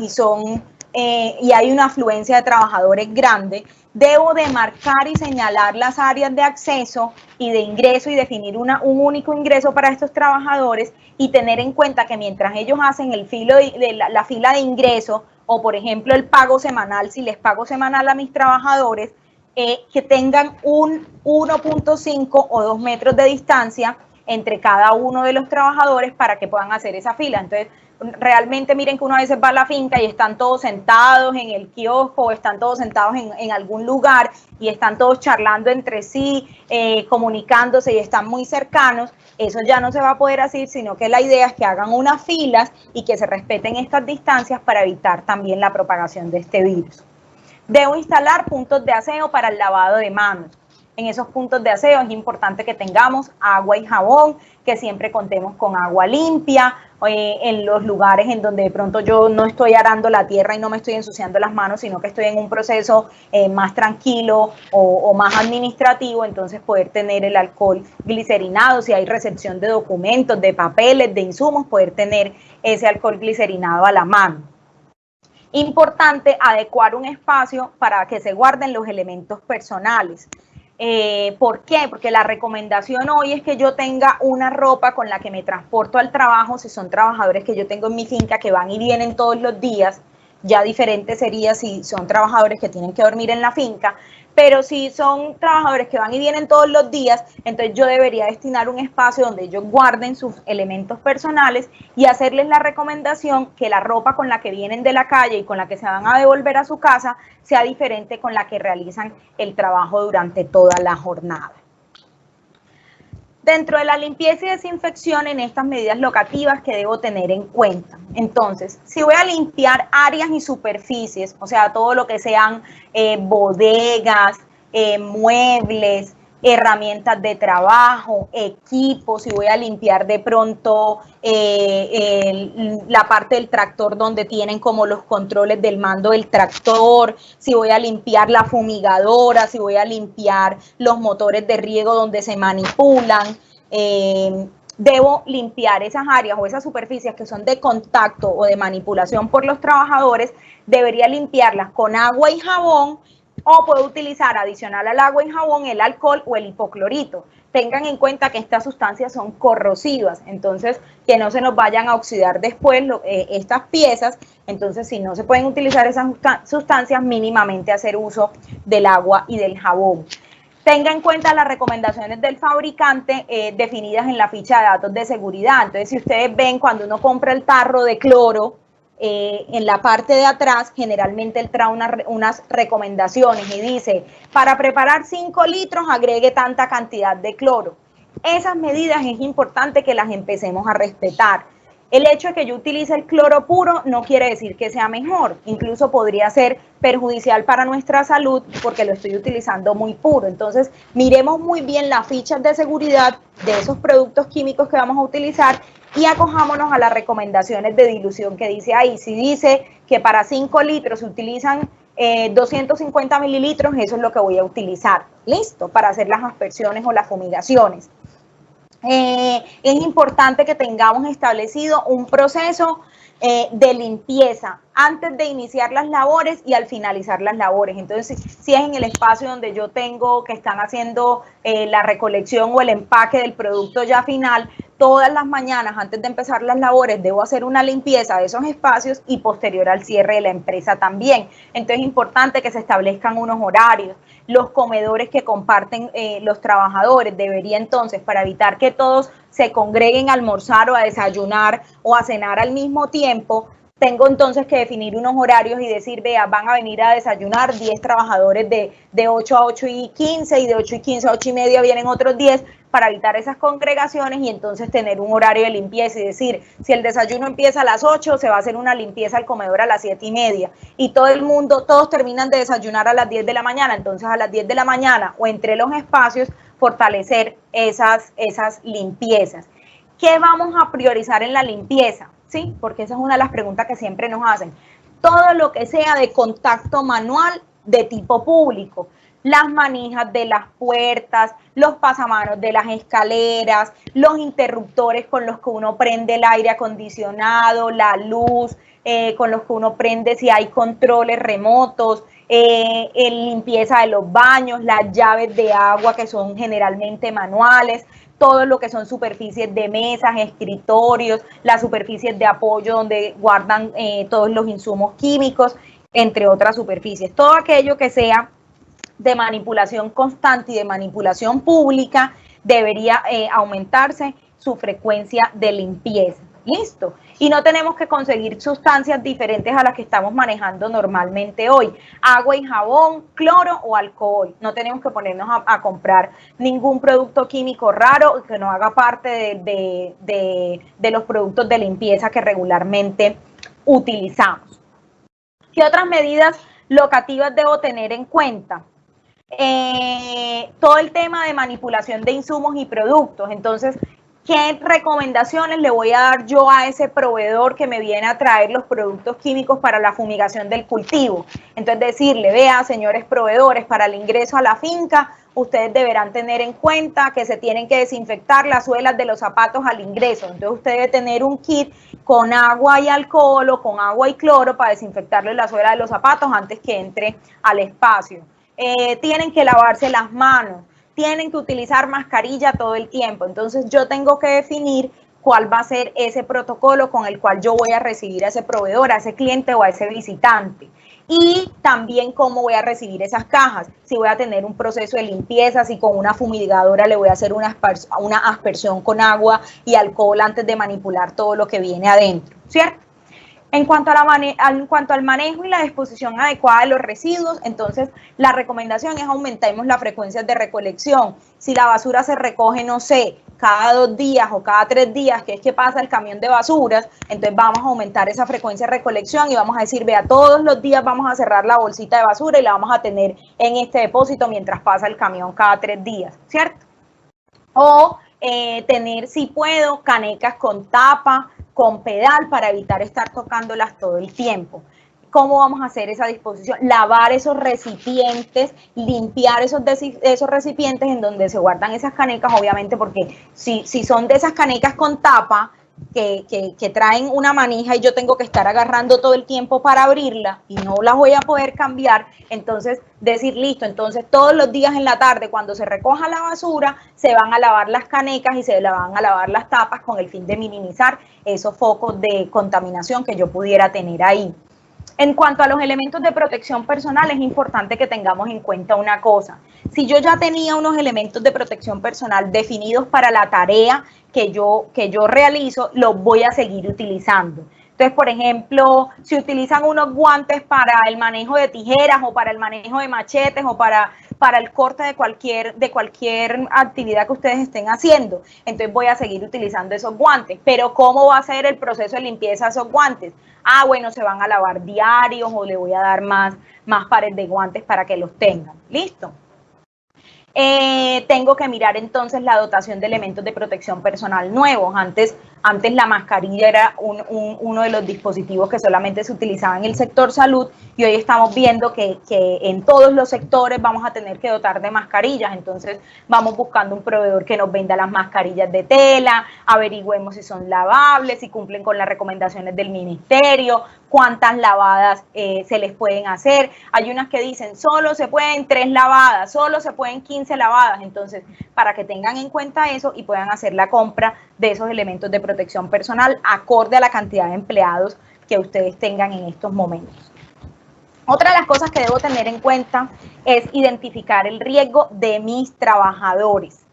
y hay una afluencia de trabajadores grande, debo de marcar y señalar las áreas de acceso y de ingreso y definir un único ingreso para estos trabajadores y tener en cuenta que mientras ellos hacen la fila de ingreso o, por ejemplo, el pago semanal, si les pago semanal a mis trabajadores, que tengan un 1.5 o 2 metros de distancia entre cada uno de los trabajadores para que puedan hacer esa fila. Entonces, realmente miren que uno a veces va a la finca y están todos sentados en el kiosco o están todos sentados en algún lugar y están todos charlando entre sí, comunicándose y están muy cercanos. Eso ya no se va a poder hacer, sino que la idea es que hagan unas filas y que se respeten estas distancias para evitar también la propagación de este virus. Debo instalar puntos de aseo para el lavado de manos. En esos puntos de aseo es importante que tengamos agua y jabón, que siempre contemos con agua limpia, en los lugares en donde de pronto yo no estoy arando la tierra y no me estoy ensuciando las manos, sino que estoy en un proceso más tranquilo o más administrativo, entonces poder tener el alcohol glicerinado, si hay recepción de documentos, de papeles, de insumos, poder tener ese alcohol glicerinado a la mano. Importante adecuar un espacio para que se guarden los elementos personales. ¿Por qué? Porque la recomendación hoy es que yo tenga una ropa con la que me transporto al trabajo, si son trabajadores que yo tengo en mi finca que van y vienen todos los días. Ya diferente sería si son trabajadores que tienen que dormir en la finca, pero si son trabajadores que van y vienen todos los días, entonces yo debería destinar un espacio donde ellos guarden sus elementos personales y hacerles la recomendación que la ropa con la que vienen de la calle y con la que se van a devolver a su casa sea diferente con la que realizan el trabajo durante toda la jornada. Dentro de la limpieza y desinfección, en estas medidas locativas que debo tener en cuenta. Entonces, si voy a limpiar áreas y superficies, o sea, todo lo que sean bodegas, muebles, herramientas de trabajo, equipos, si voy a limpiar de pronto la parte del tractor donde tienen como los controles del mando del tractor, si voy a limpiar la fumigadora, si voy a limpiar los motores de riego donde se manipulan, debo limpiar esas áreas o esas superficies que son de contacto o de manipulación por los trabajadores, debería limpiarlas con agua y jabón, o puedo utilizar adicional al agua y jabón el alcohol o el hipoclorito. Tengan en cuenta que estas sustancias son corrosivas, entonces que no se nos vayan a oxidar después estas piezas. Entonces, si no se pueden utilizar esas sustancias, mínimamente hacer uso del agua y del jabón. Tenga en cuenta las recomendaciones del fabricante definidas en la ficha de datos de seguridad. Entonces, si ustedes ven, cuando uno compra el tarro de cloro, en la parte de atrás generalmente él trae unas recomendaciones y dice, para preparar 5 litros agregue tanta cantidad de cloro. Esas medidas es importante que las empecemos a respetar. El hecho de que yo utilice el cloro puro no quiere decir que sea mejor, incluso podría ser perjudicial para nuestra salud porque lo estoy utilizando muy puro. Entonces, miremos muy bien las fichas de seguridad de esos productos químicos que vamos a utilizar y acojámonos a las recomendaciones de dilución que dice ahí. Si dice que para 5 litros se utilizan 250 mililitros, eso es lo que voy a utilizar, listo, para hacer las aspersiones o las fumigaciones. Es importante que tengamos establecido un proceso de limpieza antes de iniciar las labores y al finalizar las labores. Entonces, si es en el espacio donde yo tengo que están haciendo la recolección o el empaque del producto ya final, todas las mañanas antes de empezar las labores debo hacer una limpieza de esos espacios y posterior al cierre de la empresa también. Entonces, es importante que se establezcan unos horarios. Los comedores que comparten los trabajadores debería entonces, para evitar que todos se congreguen a almorzar o a desayunar o a cenar al mismo tiempo, tengo entonces que definir unos horarios y decir, vea, van a venir a desayunar 10 trabajadores de 8 a 8 y 15 y de 8 y 15 a 8 y media vienen otros 10, para evitar esas congregaciones y entonces tener un horario de limpieza y decir, si el desayuno empieza a las 8, se va a hacer una limpieza al comedor a las 7:30 y todo el mundo, todos terminan de desayunar a las 10 de la mañana, entonces a las 10 de la mañana o entre los espacios fortalecer esas limpiezas. ¿Qué vamos a priorizar en la limpieza? ¿Sí? Porque esa es una de las preguntas que siempre nos hacen. Todo lo que sea de contacto manual de tipo público, las manijas de las puertas, los pasamanos de las escaleras, los interruptores con los que uno prende el aire acondicionado, la luz, con los que uno prende si hay controles remotos, limpieza de los baños, las llaves de agua que son generalmente manuales, todo lo que son superficies de mesas, escritorios, las superficies de apoyo donde guardan todos los insumos químicos, entre otras superficies. Todo aquello que sea de manipulación constante y de manipulación pública debería aumentarse su frecuencia de limpieza. Listo. Y no tenemos que conseguir sustancias diferentes a las que estamos manejando normalmente hoy. Agua y jabón, cloro o alcohol. No tenemos que ponernos a comprar ningún producto químico raro que no haga parte de los productos de limpieza que regularmente utilizamos. ¿Qué otras medidas locativas debo tener en cuenta? Todo el tema de manipulación de insumos y productos. Entonces, ¿qué recomendaciones le voy a dar yo a ese proveedor que me viene a traer los productos químicos para la fumigación del cultivo? Entonces, decirle, vea, señores proveedores, para el ingreso a la finca, ustedes deberán tener en cuenta que se tienen que desinfectar las suelas de los zapatos al ingreso. Entonces, usted debe tener un kit con agua y alcohol o con agua y cloro para desinfectarle la suela de los zapatos antes que entre al espacio. Tienen que lavarse las manos, tienen que utilizar mascarilla todo el tiempo. Entonces yo tengo que definir cuál va a ser ese protocolo con el cual yo voy a recibir a ese proveedor, a ese cliente o a ese visitante. Y también cómo voy a recibir esas cajas, si voy a tener un proceso de limpieza, si con una fumigadora le voy a hacer una aspersión con agua y alcohol antes de manipular todo lo que viene adentro, ¿cierto? En cuanto al manejo y la disposición adecuada de los residuos, entonces la recomendación es aumentemos las frecuencias de recolección. Si la basura se recoge, no sé, cada 2 días o cada 3 días, que es que pasa el camión de basuras, entonces vamos a aumentar esa frecuencia de recolección y vamos a decir, vea, todos los días vamos a cerrar la bolsita de basura y la vamos a tener en este depósito mientras pasa el camión cada 3 días, ¿cierto? O tener, si puedo, canecas con tapa, con pedal para evitar estar tocándolas todo el tiempo. ¿Cómo vamos a hacer esa disposición? Lavar esos recipientes, limpiar esos recipientes en donde se guardan esas canecas, obviamente, porque si son de esas canecas con tapa, que traen una manija y yo tengo que estar agarrando todo el tiempo para abrirla y no las voy a poder cambiar, entonces decir, listo, entonces todos los días en la tarde cuando se recoja la basura se van a lavar las canecas y se van a lavar las tapas con el fin de minimizar esos focos de contaminación que yo pudiera tener ahí. En cuanto a los elementos de protección personal, es importante que tengamos en cuenta una cosa. Si yo ya tenía unos elementos de protección personal definidos para la tarea que yo realizo, los voy a seguir utilizando. Entonces, por ejemplo, si utilizan unos guantes para el manejo de tijeras o para el manejo de machetes o para el corte de cualquier actividad que ustedes estén haciendo, entonces voy a seguir utilizando esos guantes. Pero ¿cómo va a ser el proceso de limpieza de esos guantes? Ah, bueno, se van a lavar diarios o le voy a dar más pares de guantes para que los tengan. ¿Listo? Tengo que mirar entonces la dotación de elementos de protección personal nuevos. Antes la mascarilla era uno de los dispositivos que solamente se utilizaba en el sector salud y hoy estamos viendo que en todos los sectores vamos a tener que dotar de mascarillas. Entonces vamos buscando un proveedor que nos venda las mascarillas de tela, averigüemos si son lavables, si cumplen con las recomendaciones del ministerio, cuántas lavadas se les pueden hacer. Hay unas que dicen solo se pueden 3 lavadas, solo se pueden 15 lavadas. Entonces, para que tengan en cuenta eso y puedan hacer la compra de esos elementos de protección personal acorde a la cantidad de empleados que ustedes tengan en estos momentos. Otra de las cosas que debo tener en cuenta es identificar el riesgo de mis trabajadores.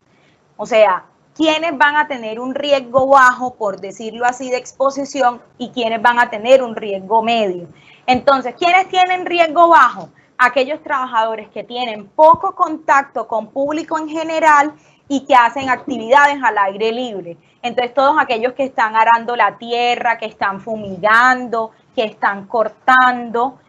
O sea, quiénes van a tener un riesgo bajo, por decirlo así, de exposición y quiénes van a tener un riesgo medio. Entonces, ¿quiénes tienen riesgo bajo? Aquellos trabajadores que tienen poco contacto con público en general y que hacen actividades al aire libre. Entonces, todos aquellos que están arando la tierra, que están fumigando, que están cortando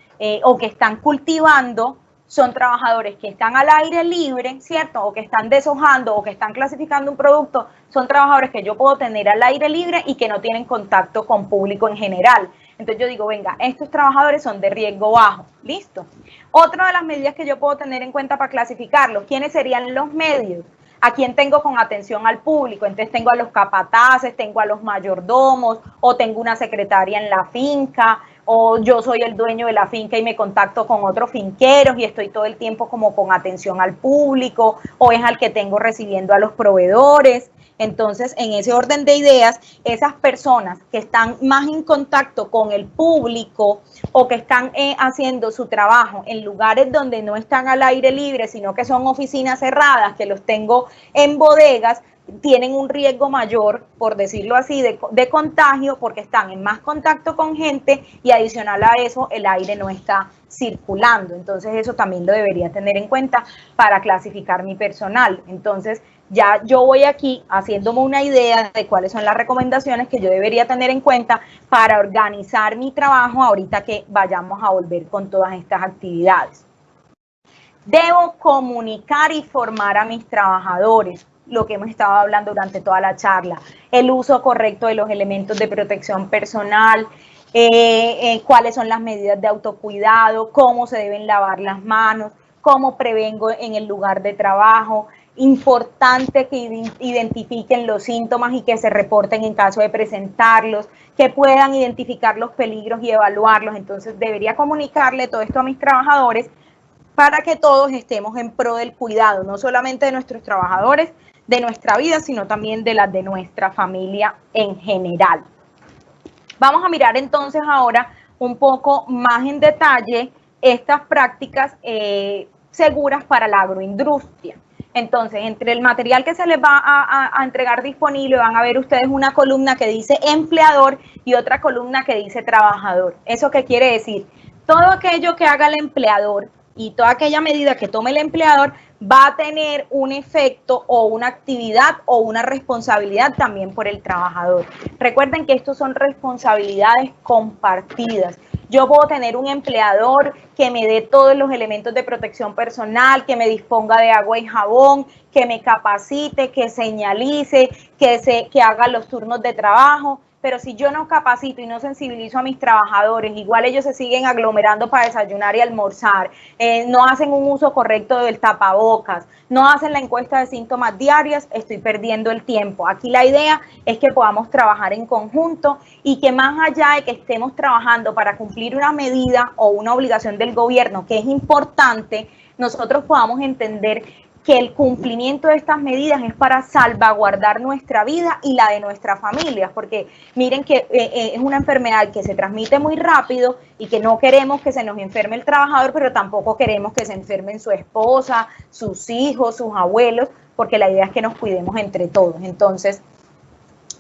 o que están cultivando, son trabajadores que están al aire libre, ¿cierto? O que están deshojando o que están clasificando un producto, son trabajadores que yo puedo tener al aire libre y que no tienen contacto con público en general. Entonces yo digo, venga, estos trabajadores son de riesgo bajo, listo. Otra de las medidas que yo puedo tener en cuenta para clasificarlos, ¿quiénes serían los medios? ¿A quién tengo con atención al público? Entonces tengo a los capataces, tengo a los mayordomos, o tengo una secretaria en la finca, o yo soy el dueño de la finca y me contacto con otros finqueros y estoy todo el tiempo como con atención al público, o es al que tengo recibiendo a los proveedores. Entonces, en ese orden de ideas, esas personas que están más en contacto con el público o que están haciendo su trabajo en lugares donde no están al aire libre, sino que son oficinas cerradas, que los tengo en bodegas, tienen un riesgo mayor, por decirlo así, de contagio, porque están en más contacto con gente y adicional a eso el aire no está circulando. Entonces eso también lo debería tener en cuenta para clasificar mi personal. Entonces ya yo voy aquí haciéndome una idea de cuáles son las recomendaciones que yo debería tener en cuenta para organizar mi trabajo ahorita que vayamos a volver con todas estas actividades. Debo comunicar y formar a mis trabajadores, lo que hemos estado hablando durante toda la charla, el uso correcto de los elementos de protección personal, cuáles son las medidas de autocuidado, cómo se deben lavar las manos, cómo prevengo en el lugar de trabajo. Importante que identifiquen los síntomas y que se reporten en caso de presentarlos, que puedan identificar los peligros y evaluarlos. Entonces debería comunicarle todo esto a mis trabajadores para que todos estemos en pro del cuidado, no solamente de nuestros trabajadores, de nuestra vida, sino también de las de nuestra familia en general. Vamos a mirar entonces ahora un poco más en detalle estas prácticas seguras para la agroindustria. Entonces, entre el material que se les va a entregar disponible, van a ver ustedes una columna que dice empleador y otra columna que dice trabajador. ¿Eso qué quiere decir? Todo aquello que haga el empleador y toda aquella medida que tome el empleador va a tener un efecto o una actividad o una responsabilidad también por el trabajador. Recuerden que estos son responsabilidades compartidas. Yo puedo tener un empleador que me dé todos los elementos de protección personal, que me disponga de agua y jabón, que me capacite, que señalice, que haga los turnos de trabajo. Pero si yo no capacito y no sensibilizo a mis trabajadores, igual ellos se siguen aglomerando para desayunar y almorzar, no hacen un uso correcto del tapabocas, no hacen la encuesta de síntomas diarias, estoy perdiendo el tiempo. Aquí la idea es que podamos trabajar en conjunto y que más allá de que estemos trabajando para cumplir una medida o una obligación del gobierno que es importante, nosotros podamos entender que el cumplimiento de estas medidas es para salvaguardar nuestra vida y la de nuestras familias, porque miren que es una enfermedad que se transmite muy rápido y que no queremos que se nos enferme el trabajador, pero tampoco queremos que se enfermen su esposa, sus hijos, sus abuelos, porque la idea es que nos cuidemos entre todos. Entonces,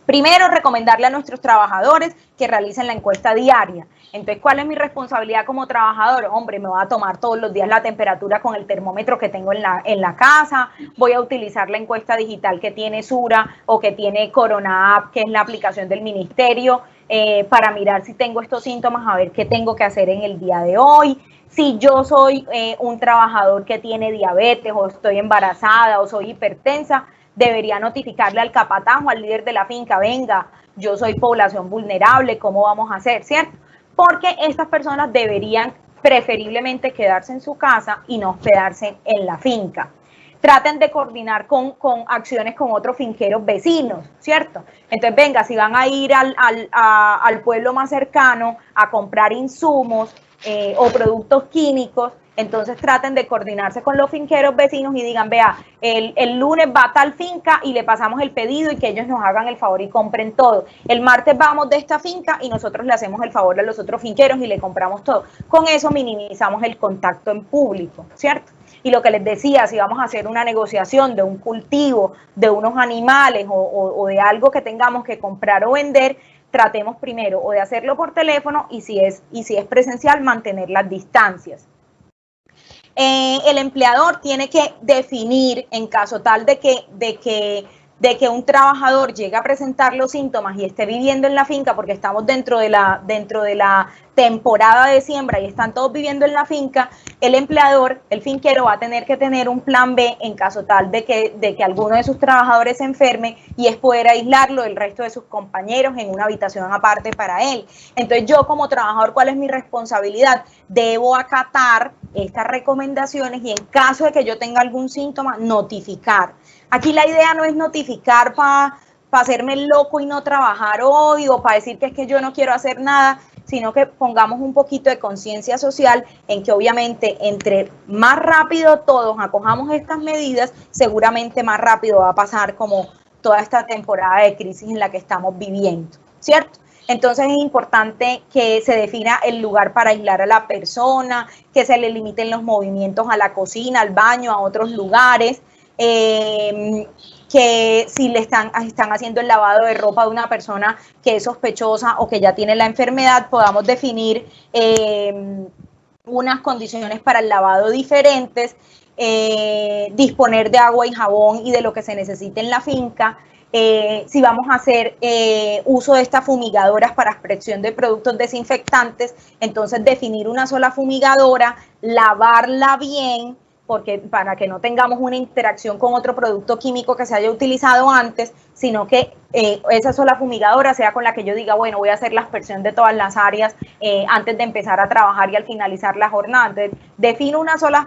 primero, recomendarle a nuestros trabajadores que realicen la encuesta diaria. Entonces, ¿cuál es mi responsabilidad como trabajador? Hombre, me voy a tomar todos los días la temperatura con el termómetro que tengo en la casa, voy a utilizar la encuesta digital que tiene Sura o que tiene Corona App, que es la aplicación del ministerio, para mirar si tengo estos síntomas, a ver qué tengo que hacer en el día de hoy. Si yo soy un trabajador que tiene diabetes o estoy embarazada o soy hipertensa, debería notificarle al capataz o al líder de la finca, venga, yo soy población vulnerable, ¿cómo vamos a hacer? ¿Cierto? Porque estas personas deberían preferiblemente quedarse en su casa y no hospedarse en la finca. Traten de coordinar con acciones con otros finqueros vecinos, ¿cierto? Entonces, venga, si van a ir al pueblo más cercano a comprar insumos o productos químicos, entonces traten de coordinarse con los finqueros vecinos y digan, vea, el lunes va a tal finca y le pasamos el pedido y que ellos nos hagan el favor y compren todo. El martes vamos de esta finca y nosotros le hacemos el favor a los otros finqueros y le compramos todo. Con eso minimizamos el contacto en público, ¿cierto? Y lo que les decía, si vamos a hacer una negociación de un cultivo, de unos animales o de algo que tengamos que comprar o vender, tratemos primero o de hacerlo por teléfono y si es presencial, mantener las distancias. el empleador tiene que definir, en caso tal de que un trabajador llegue a presentar los síntomas y esté viviendo en la finca, porque estamos dentro de la temporada de siembra y están todos viviendo en la finca, el empleador, el finquero, va a tener que tener un plan B en caso tal de que alguno de sus trabajadores se enferme, y es poder aislarlo del resto de sus compañeros en una habitación aparte para él. Entonces yo como trabajador, ¿cuál es mi responsabilidad? Debo acatar estas recomendaciones y en caso de que yo tenga algún síntoma, notificar. Aquí la idea no es notificar para hacerme el loco y no trabajar hoy, o para decir que es que yo no quiero hacer nada, sino que pongamos un poquito de conciencia social en que obviamente entre más rápido todos acojamos estas medidas, seguramente más rápido va a pasar como toda esta temporada de crisis en la que estamos viviendo, ¿cierto? Entonces es importante que se defina el lugar para aislar a la persona, que se le limiten los movimientos a la cocina, al baño, a otros lugares, que si le están haciendo el lavado de ropa de una persona que es sospechosa o que ya tiene la enfermedad, podamos definir unas condiciones para el lavado diferentes, disponer de agua y jabón y de lo que se necesite en la finca. Si vamos a hacer uso de estas fumigadoras para expresión de productos desinfectantes, entonces definir una sola fumigadora, lavarla bien, porque para que no tengamos una interacción con otro producto químico que se haya utilizado antes, sino que esa sola fumigadora sea con la que yo diga, bueno, voy a hacer la aspersión de todas las áreas antes de empezar a trabajar y al finalizar la jornada. Entonces, defino una sola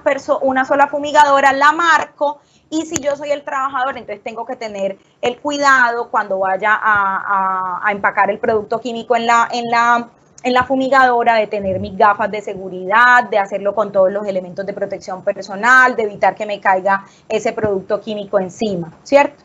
fumigadora, la marco, y si yo soy el trabajador, entonces tengo que tener el cuidado cuando vaya a empacar el producto químico en la fumigadora, de tener mis gafas de seguridad, de hacerlo con todos los elementos de protección personal, de evitar que me caiga ese producto químico encima, ¿cierto?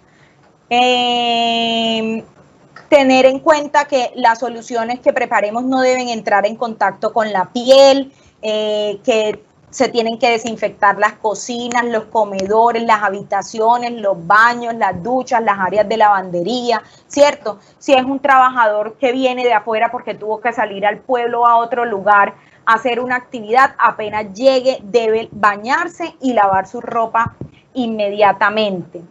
Tener en cuenta que las soluciones que preparemos no deben entrar en contacto con la piel, que se tienen que desinfectar las cocinas, los comedores, las habitaciones, los baños, las duchas, las áreas de lavandería, ¿cierto? Si es un trabajador que viene de afuera porque tuvo que salir al pueblo o a otro lugar a hacer una actividad, apenas llegue debe bañarse y lavar su ropa inmediatamente.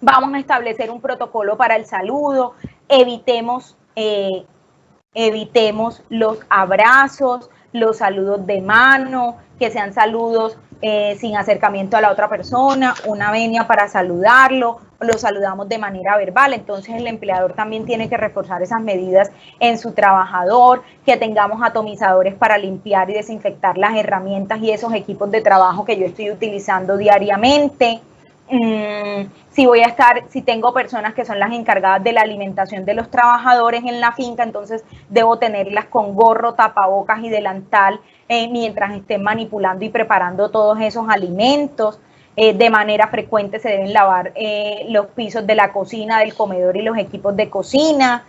Vamos a establecer un protocolo para el saludo, evitemos los abrazos, los saludos de mano, que sean saludos sin acercamiento a la otra persona, una venia para saludarlo, lo saludamos de manera verbal. Entonces el empleador también tiene que reforzar esas medidas en su trabajador, que tengamos atomizadores para limpiar y desinfectar las herramientas y esos equipos de trabajo que yo estoy utilizando diariamente. Si tengo personas que son las encargadas de la alimentación de los trabajadores en la finca, entonces debo tenerlas con gorro, tapabocas y delantal mientras estén manipulando y preparando todos esos alimentos. De manera frecuente se deben lavar los pisos de la cocina, del comedor y los equipos de cocina.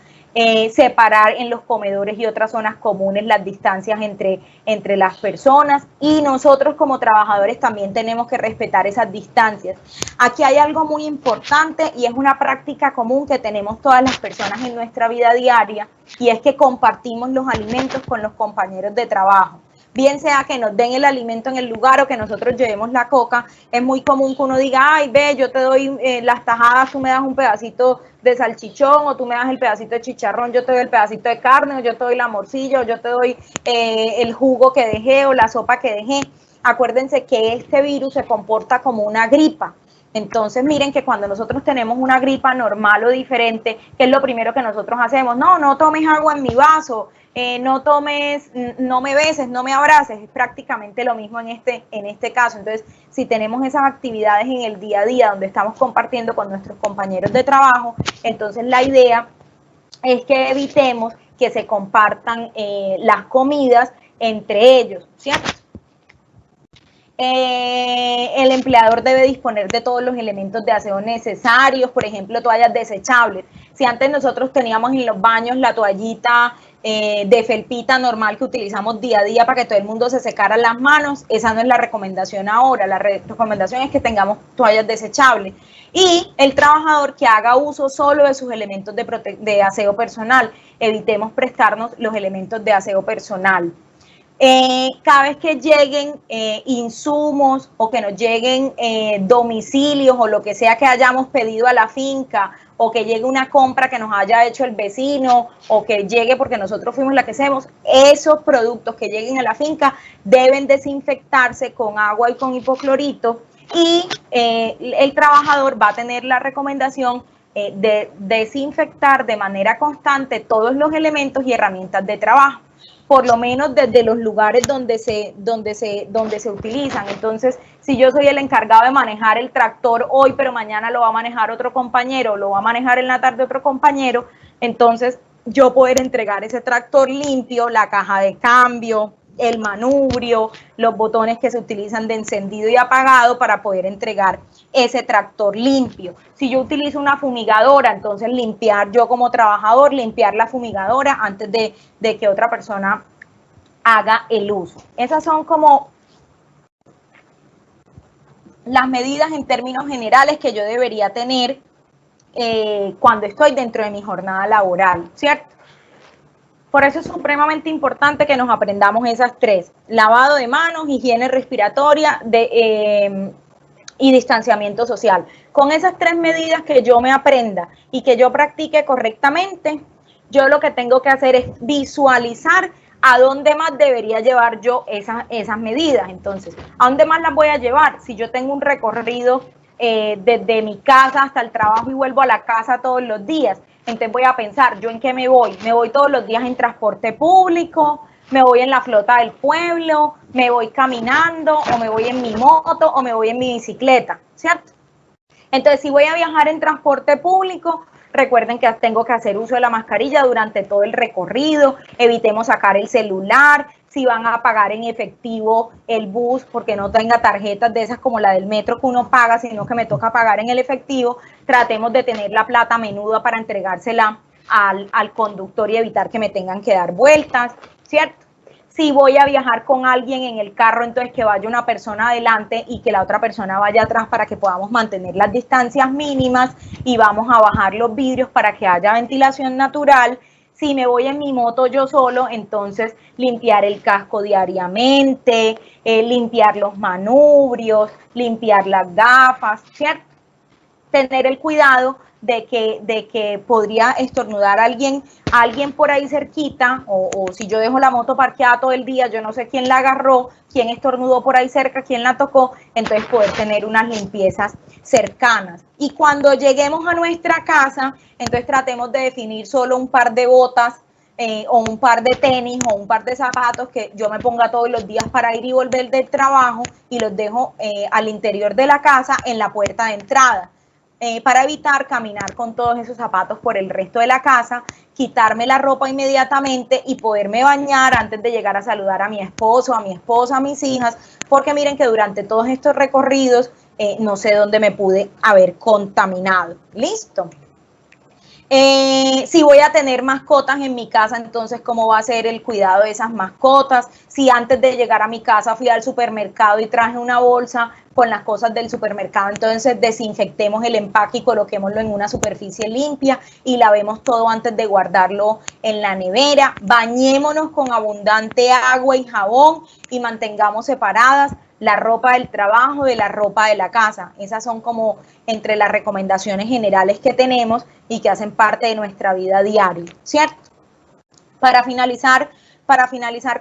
Separar en los comedores y otras zonas comunes las distancias entre las personas, y nosotros como trabajadores también tenemos que respetar esas distancias. Aquí hay algo muy importante y es una práctica común que tenemos todas las personas en nuestra vida diaria, y es que compartimos los alimentos con los compañeros de trabajo. Bien sea que nos den el alimento en el lugar o que nosotros llevemos la coca, es muy común que uno diga, ay, ve, yo te doy las tajadas, tú me das un pedacito de salchichón, o tú me das el pedacito de chicharrón, yo te doy el pedacito de carne, o yo te doy la morcilla, o yo te doy el jugo que dejé, o la sopa que dejé. Acuérdense que este virus se comporta como una gripa. Entonces, miren que cuando nosotros tenemos una gripa normal o diferente, ¿qué es lo primero que nosotros hacemos? No tomes agua en mi vaso, no me beses, no me abraces. Es prácticamente lo mismo en este caso. Entonces, si tenemos esas actividades en el día a día donde estamos compartiendo con nuestros compañeros de trabajo, entonces la idea es que evitemos que se compartan las comidas entre ellos, ¿cierto? El empleador debe disponer de todos los elementos de aseo necesarios, por ejemplo, toallas desechables. Si antes nosotros teníamos en los baños la toallita de felpita normal que utilizamos día a día para que todo el mundo se secara las manos, esa no es la recomendación ahora. La recomendación es que tengamos toallas desechables. Y el trabajador que haga uso solo de sus elementos de aseo personal. Evitemos prestarnos los elementos de aseo personal. Cada vez que lleguen insumos o que nos lleguen domicilios o lo que sea que hayamos pedido a la finca, o que llegue una compra que nos haya hecho el vecino, o que llegue porque nosotros fuimos la que hacemos, esos productos que lleguen a la finca deben desinfectarse con agua y con hipoclorito, y el trabajador va a tener la recomendación de desinfectar de manera constante todos los elementos y herramientas de trabajo, por lo menos desde los lugares donde se utilizan. Entonces, si yo soy el encargado de manejar el tractor hoy, pero mañana lo va a manejar otro compañero, lo va a manejar en la tarde otro compañero, entonces yo poder entregar ese tractor limpio, la caja de cambio, el manubrio, los botones que se utilizan de encendido y apagado para poder entregar ese tractor limpio. Si yo utilizo una fumigadora, entonces limpiar yo como trabajador, limpiar la fumigadora antes de que otra persona haga el uso. Esas son como las medidas en términos generales que yo debería tener cuando estoy dentro de mi jornada laboral, ¿cierto? Por eso es supremamente importante que nos aprendamos esas tres: lavado de manos, higiene respiratoria y distanciamiento social. Con esas tres medidas que yo me aprenda y que yo practique correctamente, yo lo que tengo que hacer es visualizar a dónde más debería llevar yo esas medidas. Entonces, ¿a dónde más las voy a llevar? Si yo tengo un recorrido desde mi casa hasta el trabajo y vuelvo a la casa todos los días, entonces voy a pensar, ¿yo en qué me voy? ¿Me voy todos los días en transporte público? ¿Me voy en la flota del pueblo? ¿Me voy caminando? ¿O me voy en mi moto? ¿O me voy en mi bicicleta? ¿Cierto? Entonces, si voy a viajar en transporte público, recuerden que tengo que hacer uso de la mascarilla durante todo el recorrido, evitemos sacar el celular, si van a pagar en efectivo el bus, porque no tenga tarjetas de esas como la del metro que uno paga, sino que me toca pagar en el efectivo, tratemos de tener la plata menuda para entregársela al conductor y evitar que me tengan que dar vueltas, ¿cierto? Si voy a viajar con alguien en el carro, entonces que vaya una persona adelante y que la otra persona vaya atrás para que podamos mantener las distancias mínimas, y vamos a bajar los vidrios para que haya ventilación natural. Si me voy en mi moto yo solo, entonces limpiar el casco diariamente, limpiar los manubrios, limpiar las gafas, ¿cierto? Tener el cuidado de que podría estornudar alguien por ahí cerquita, o si yo dejo la moto parqueada todo el día, yo no sé quién la agarró, quién estornudó por ahí cerca, quién la tocó, entonces poder tener unas limpiezas cercanas. Y cuando lleguemos a nuestra casa, entonces tratemos de definir solo un par de botas o un par de tenis o un par de zapatos que yo me ponga todos los días para ir y volver del trabajo, y los dejo al interior de la casa en la puerta de entrada. Para evitar caminar con todos esos zapatos por el resto de la casa, quitarme la ropa inmediatamente y poderme bañar antes de llegar a saludar a mi esposo, a mi esposa, a mis hijas, porque miren que durante todos estos recorridos no sé dónde me pude haber contaminado. ¿Listo? Si voy a tener mascotas en mi casa, entonces cómo va a ser el cuidado de esas mascotas. Si antes de llegar a mi casa fui al supermercado y traje una bolsa con las cosas del supermercado, entonces desinfectemos el empaque y coloquémoslo en una superficie limpia y lavemos todo antes de guardarlo en la nevera. Bañémonos con abundante agua y jabón y mantengamos separadas la ropa del trabajo de la ropa de la casa. Esas son como entre las recomendaciones generales que tenemos y que hacen parte de nuestra vida diaria, ¿cierto? Para finalizar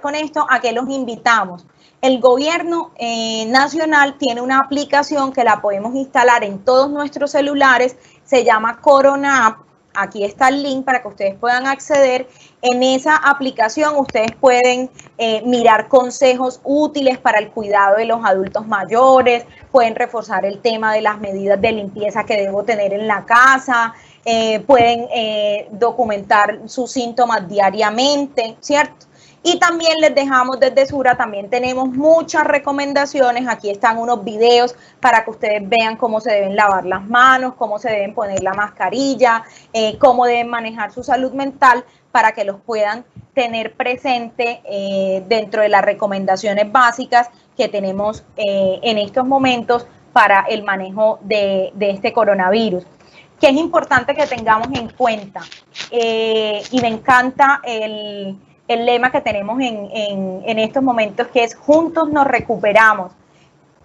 con esto, ¿a qué los invitamos? El gobierno nacional tiene una aplicación que la podemos instalar en todos nuestros celulares, se llama Corona App. Aquí está el link para que ustedes puedan acceder. En esa aplicación ustedes pueden mirar consejos útiles para el cuidado de los adultos mayores, pueden reforzar el tema de las medidas de limpieza que debo tener en la casa, pueden documentar sus síntomas diariamente, ¿cierto? Y también les dejamos desde Sura, también tenemos muchas recomendaciones. Aquí están unos videos para que ustedes vean cómo se deben lavar las manos, cómo se deben poner la mascarilla, cómo deben manejar su salud mental, para que los puedan tener presente dentro de las recomendaciones básicas que tenemos en estos momentos para el manejo de este coronavirus. Que es importante que tengamos en cuenta, y me encanta el lema que tenemos en estos momentos, que es juntos nos recuperamos.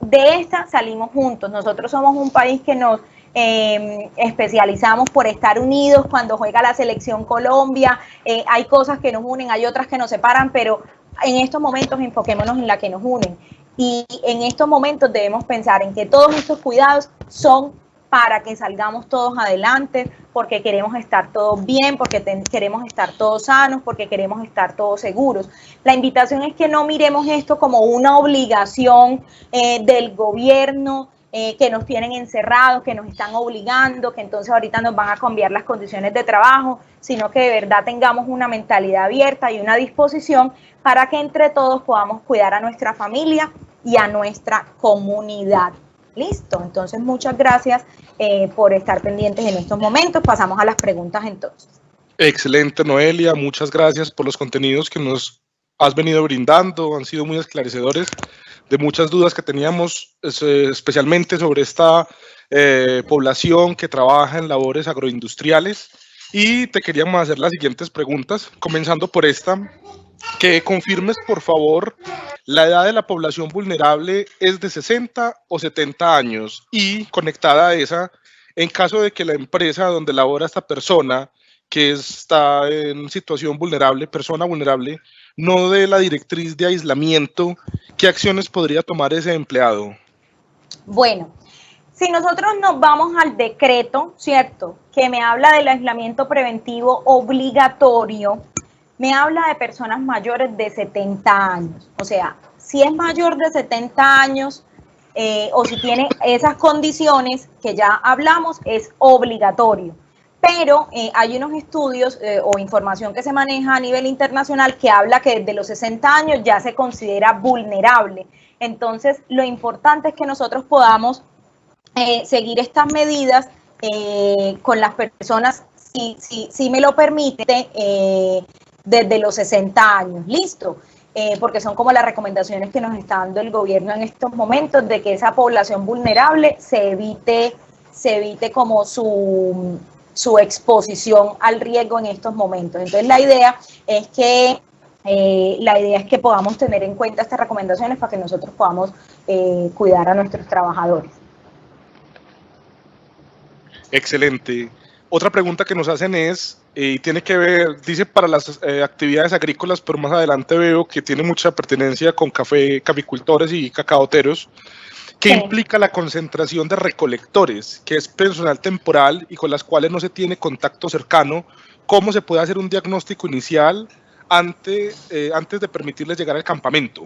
De esta salimos juntos. Nosotros somos un país que nos especializamos por estar unidos cuando juega la selección Colombia. Hay cosas que nos unen, hay otras que nos separan, pero en estos momentos enfoquémonos en la que nos unen. Y en estos momentos debemos pensar en que todos estos cuidados son para que salgamos todos adelante, porque queremos estar todos bien, porque queremos estar todos sanos, porque queremos estar todos seguros. La invitación es que no miremos esto como una obligación del gobierno, que nos tienen encerrados, que nos están obligando, que entonces ahorita nos van a cambiar las condiciones de trabajo, sino que de verdad tengamos una mentalidad abierta y una disposición para que entre todos podamos cuidar a nuestra familia y a nuestra comunidad. Listo, entonces muchas gracias por estar pendientes en estos momentos. Pasamos a las preguntas entonces. Excelente, Noelia, muchas gracias por los contenidos que nos has venido brindando, han sido muy esclarecedores de muchas dudas que teníamos, especialmente sobre esta población que trabaja en labores agroindustriales. Y te queríamos hacer las siguientes preguntas, comenzando por esta, que confirmes, por favor, la edad de la población vulnerable es de 60 o 70 años, y conectada a esa, en caso de que la empresa donde labora esta persona, que está en situación vulnerable, persona vulnerable, no dé la directriz de aislamiento, ¿qué acciones podría tomar ese empleado? Bueno, si nosotros nos vamos al decreto, ¿cierto?, que me habla del aislamiento preventivo obligatorio, me habla de personas mayores de 70 años. O sea, si es mayor de 70 años o si tiene esas condiciones que ya hablamos, es obligatorio. Pero hay unos estudios o información que se maneja a nivel internacional que habla que desde los 60 años ya se considera vulnerable. Entonces, lo importante es que nosotros podamos seguir estas medidas con las personas, si me lo permite, desde los 60 años. Listo. Porque son como las recomendaciones que nos está dando el gobierno en estos momentos, de que esa población vulnerable se evite como su exposición al riesgo en estos momentos. Entonces la idea es que podamos tener en cuenta estas recomendaciones para que nosotros podamos cuidar a nuestros trabajadores. Excelente. Otra pregunta que nos hacen es, tiene que ver, dice para las actividades agrícolas, pero más adelante veo que tiene mucha pertenencia con caficultores y cacaoteros. ¿Qué implica la concentración de recolectores, que es personal temporal y con las cuales no se tiene contacto cercano? ¿Cómo se puede hacer un diagnóstico inicial antes de permitirles llegar al campamento?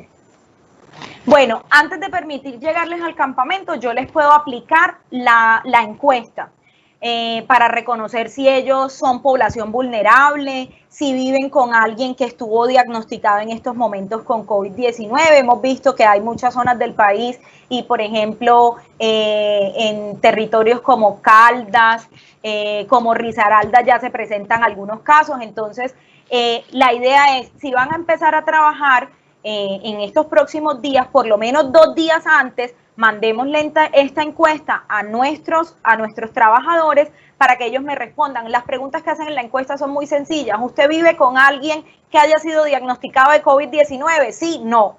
Bueno, antes de permitir llegarles al campamento, yo les puedo aplicar la encuesta para reconocer si ellos son población vulnerable, si viven con alguien que estuvo diagnosticado en estos momentos con COVID-19. Hemos visto que hay muchas zonas del país y, por ejemplo, en territorios como Caldas, como Risaralda ya se presentan algunos casos. Entonces, la idea es, si van a empezar a trabajar en estos próximos días, por lo menos 2 días antes, mandémosle esta encuesta a nuestros trabajadores para que ellos me respondan. Las preguntas que hacen en la encuesta son muy sencillas. ¿Usted vive con alguien que haya sido diagnosticado de COVID-19? Sí, no.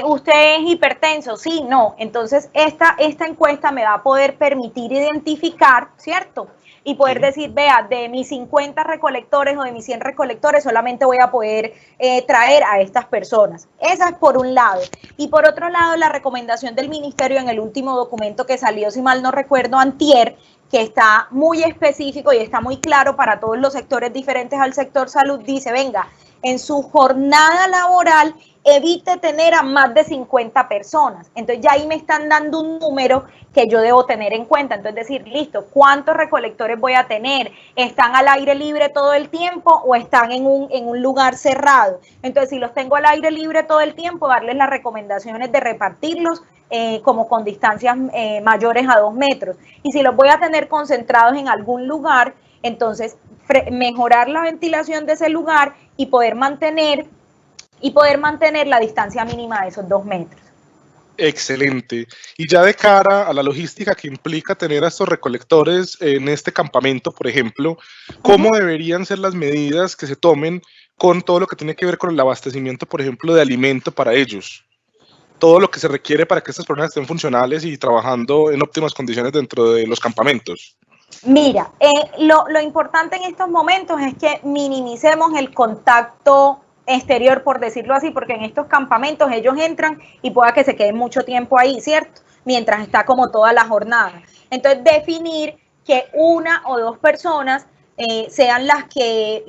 ¿Usted es hipertenso? Sí, no. Entonces, esta encuesta me va a poder permitir identificar, ¿cierto?, y poder decir, vea, de mis 50 recolectores o de mis 100 recolectores solamente voy a poder traer a estas personas. Esa es por un lado. Y por otro lado, la recomendación del ministerio en el último documento que salió, si mal no recuerdo, antier, que está muy específico y está muy claro para todos los sectores diferentes al sector salud, dice, venga, en su jornada laboral evite tener a más de 50 personas. Entonces ya ahí me están dando un número que yo debo tener en cuenta. Entonces decir, listo, ¿cuántos recolectores voy a tener? ¿Están al aire libre todo el tiempo o están en un lugar cerrado? Entonces, si los tengo al aire libre todo el tiempo, darles las recomendaciones de repartirlos como con distancias mayores a 2 metros. Y si los voy a tener concentrados en algún lugar, entonces mejorar la ventilación de ese lugar y poder mantener la distancia mínima de esos 2 metros. Excelente. Y ya de cara a la logística que implica tener a estos recolectores en este campamento, por ejemplo, ¿cómo deberían ser las medidas que se tomen con todo lo que tiene que ver con el abastecimiento, por ejemplo, de alimento para ellos? Todo lo que se requiere para que estas personas estén funcionales y trabajando en óptimas condiciones dentro de los campamentos. Mira, lo importante en estos momentos es que minimicemos el contacto exterior, por decirlo así, porque en estos campamentos ellos entran y pueda que se queden mucho tiempo ahí, ¿cierto? Mientras está como toda la jornada. Entonces, definir que una o dos personas sean las que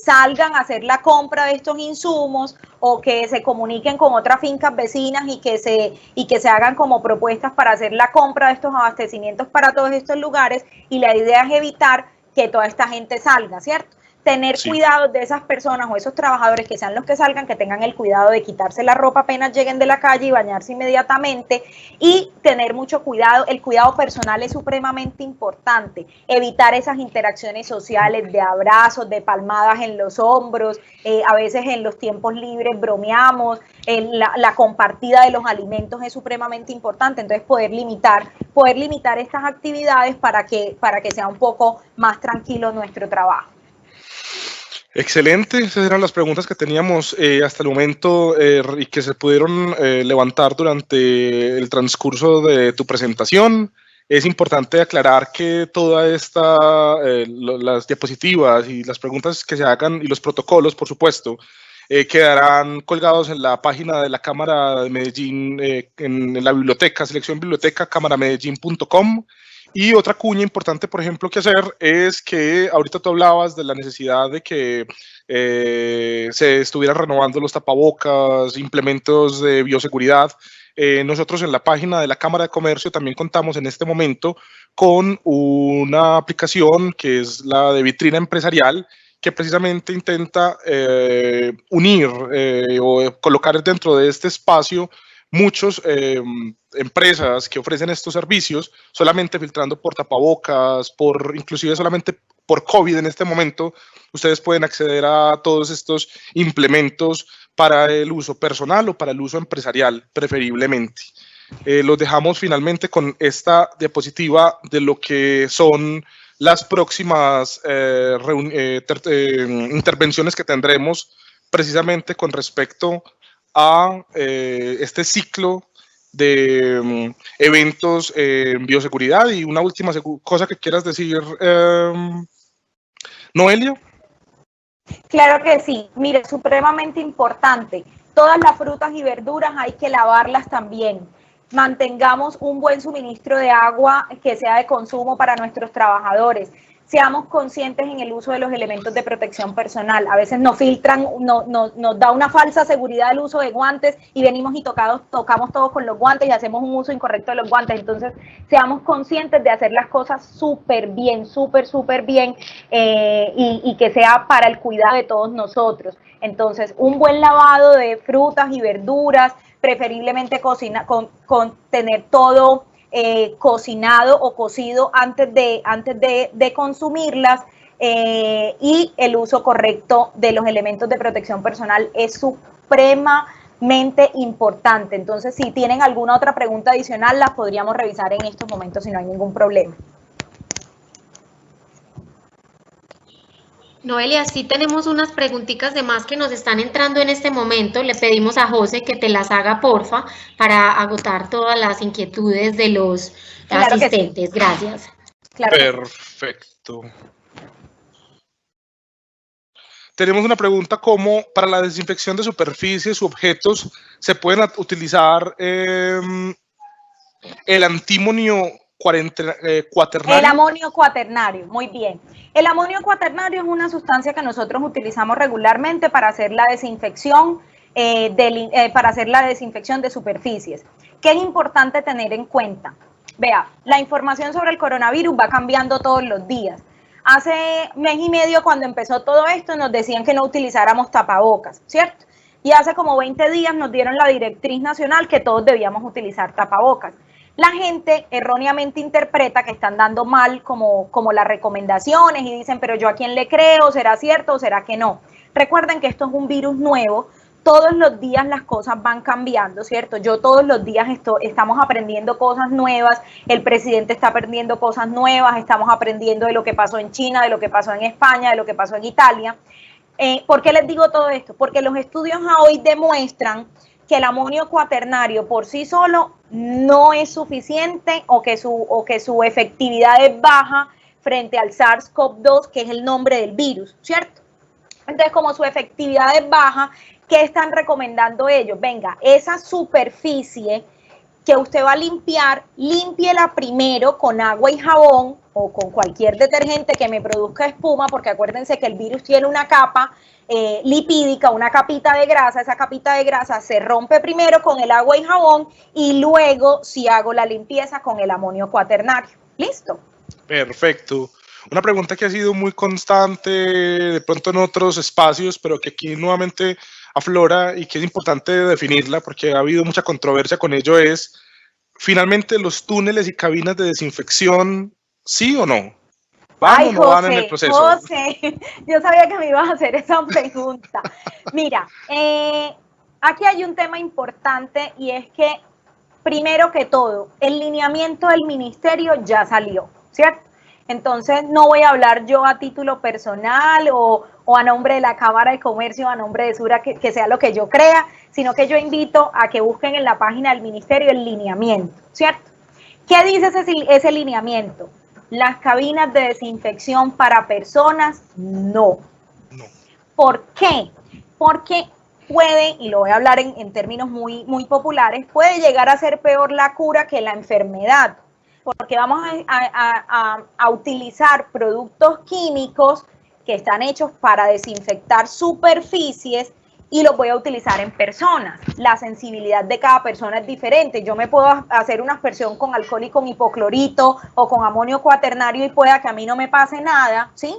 salgan a hacer la compra de estos insumos o que se comuniquen con otras fincas vecinas y que se hagan como propuestas para hacer la compra de estos abastecimientos para todos estos lugares, y la idea es evitar que toda esta gente salga, ¿cierto? Tener cuidado de esas personas o esos trabajadores que sean los que salgan, que tengan el cuidado de quitarse la ropa apenas lleguen de la calle y bañarse inmediatamente, y tener mucho cuidado. El cuidado personal es supremamente importante, evitar esas interacciones sociales de abrazos, de palmadas en los hombros, a veces en los tiempos libres bromeamos, la compartida de los alimentos es supremamente importante, entonces poder limitar estas actividades para que sea un poco más tranquilo nuestro trabajo. Excelente, esas eran las preguntas que teníamos hasta el momento y que se pudieron levantar durante el transcurso de tu presentación. Es importante aclarar que todas las diapositivas y las preguntas que se hagan y los protocolos, por supuesto, quedarán colgados en la página de la Cámara de Medellín, en la biblioteca, selección biblioteca, cámaramedellín.com. Y otra cuña importante, por ejemplo, que hacer es que ahorita tú hablabas de la necesidad de que se estuvieran renovando los tapabocas, implementos de bioseguridad. Nosotros en la página de la Cámara de Comercio también contamos en este momento con una aplicación que es la de Vitrina Empresarial, que precisamente intenta unir o colocar dentro de este espacio muchas empresas que ofrecen estos servicios, solamente filtrando por tapabocas, inclusive solamente por COVID en este momento. Ustedes pueden acceder a todos estos implementos para el uso personal o para el uso empresarial, preferiblemente. Los dejamos finalmente con esta diapositiva de lo que son las próximas intervenciones que tendremos precisamente con respecto a este ciclo de eventos en bioseguridad. Y una última cosa que quieras decir, Noelia. Claro que sí, mire, supremamente importante. Todas las frutas y verduras hay que lavarlas también. Mantengamos un buen suministro de agua que sea de consumo para nuestros trabajadores. Seamos conscientes en el uso de los elementos de protección personal. A veces nos filtran, nos da una falsa seguridad el uso de guantes y venimos y tocamos todos con los guantes y hacemos un uso incorrecto de los guantes. Entonces, seamos conscientes de hacer las cosas súper bien, súper bien, y que sea para el cuidado de todos nosotros. Entonces, un buen lavado de frutas y verduras, preferiblemente con tener todo cocinado o cocido antes de consumirlas, y el uso correcto de los elementos de protección personal es supremamente importante. Entonces, si tienen alguna otra pregunta adicional, las podríamos revisar en estos momentos si no hay ningún problema. Noelia, sí tenemos unas preguntitas de más que nos están entrando en este momento. Le pedimos a José que te las haga, porfa, para agotar todas las inquietudes de los asistentes. Sí. Gracias. Claro. Perfecto. Tenemos una pregunta como, para la desinfección de superficies u objetos, ¿se pueden utilizar el antimonio cuaternario? El amonio cuaternario, muy bien. El amonio cuaternario es una sustancia que nosotros utilizamos regularmente para hacer la desinfección, de superficies. ¿Qué es importante tener en cuenta? Vea, la información sobre el coronavirus va cambiando todos los días. Hace mes y medio, cuando empezó todo esto, nos decían que no utilizáramos tapabocas, ¿cierto? Y hace como 20 días nos dieron la directriz nacional que todos debíamos utilizar tapabocas. La gente erróneamente interpreta que están dando mal como las recomendaciones y dicen, pero yo a quién le creo, ¿será cierto o será que no? Recuerden que esto es un virus nuevo, todos los días las cosas van cambiando, ¿cierto? Yo todos los días estamos aprendiendo cosas nuevas, el presidente está aprendiendo cosas nuevas, estamos aprendiendo de lo que pasó en China, de lo que pasó en España, de lo que pasó en Italia. ¿Por qué les digo todo esto? Porque los estudios hoy demuestran que el amonio cuaternario por sí solo no es suficiente o que su efectividad es baja frente al SARS-CoV-2, que es el nombre del virus, ¿cierto? Entonces, como su efectividad es baja, ¿qué están recomendando ellos? Venga, esa superficie que usted va a limpiar, límpiela primero con agua y jabón o con cualquier detergente que me produzca espuma, porque acuérdense que el virus tiene una capa lipídica, una capita de grasa. Esa capita de grasa se rompe primero con el agua y jabón y luego si hago la limpieza con el amonio cuaternario. ¿Listo? Perfecto. Una pregunta que ha sido muy constante de pronto en otros espacios, pero que aquí nuevamente aflora y que es importante definirla porque ha habido mucha controversia con ello es, finalmente, ¿los túneles y cabinas de desinfección, sí o no? ¿Van Ay, o no José, van en el proceso? José, yo sabía que me ibas a hacer esa pregunta. Mira, aquí hay un tema importante y es que, primero que todo, el lineamiento del ministerio ya salió, ¿cierto? Entonces, no voy a hablar yo a título personal o a nombre de la Cámara de Comercio, a nombre de Sura, que sea lo que yo crea, sino que yo invito a que busquen en la página del ministerio el lineamiento, ¿cierto? ¿Qué dice ese lineamiento? Las cabinas de desinfección para personas, no. ¿Por qué? Porque puede, y lo voy a hablar en términos muy, muy populares, puede llegar a ser peor la cura que la enfermedad, porque vamos a utilizar productos químicos que están hechos para desinfectar superficies y los voy a utilizar en personas. La sensibilidad de cada persona es diferente. Yo me puedo hacer una aspersión con alcohol y con hipoclorito o con amonio cuaternario y pueda que a mí no me pase nada, ¿sí?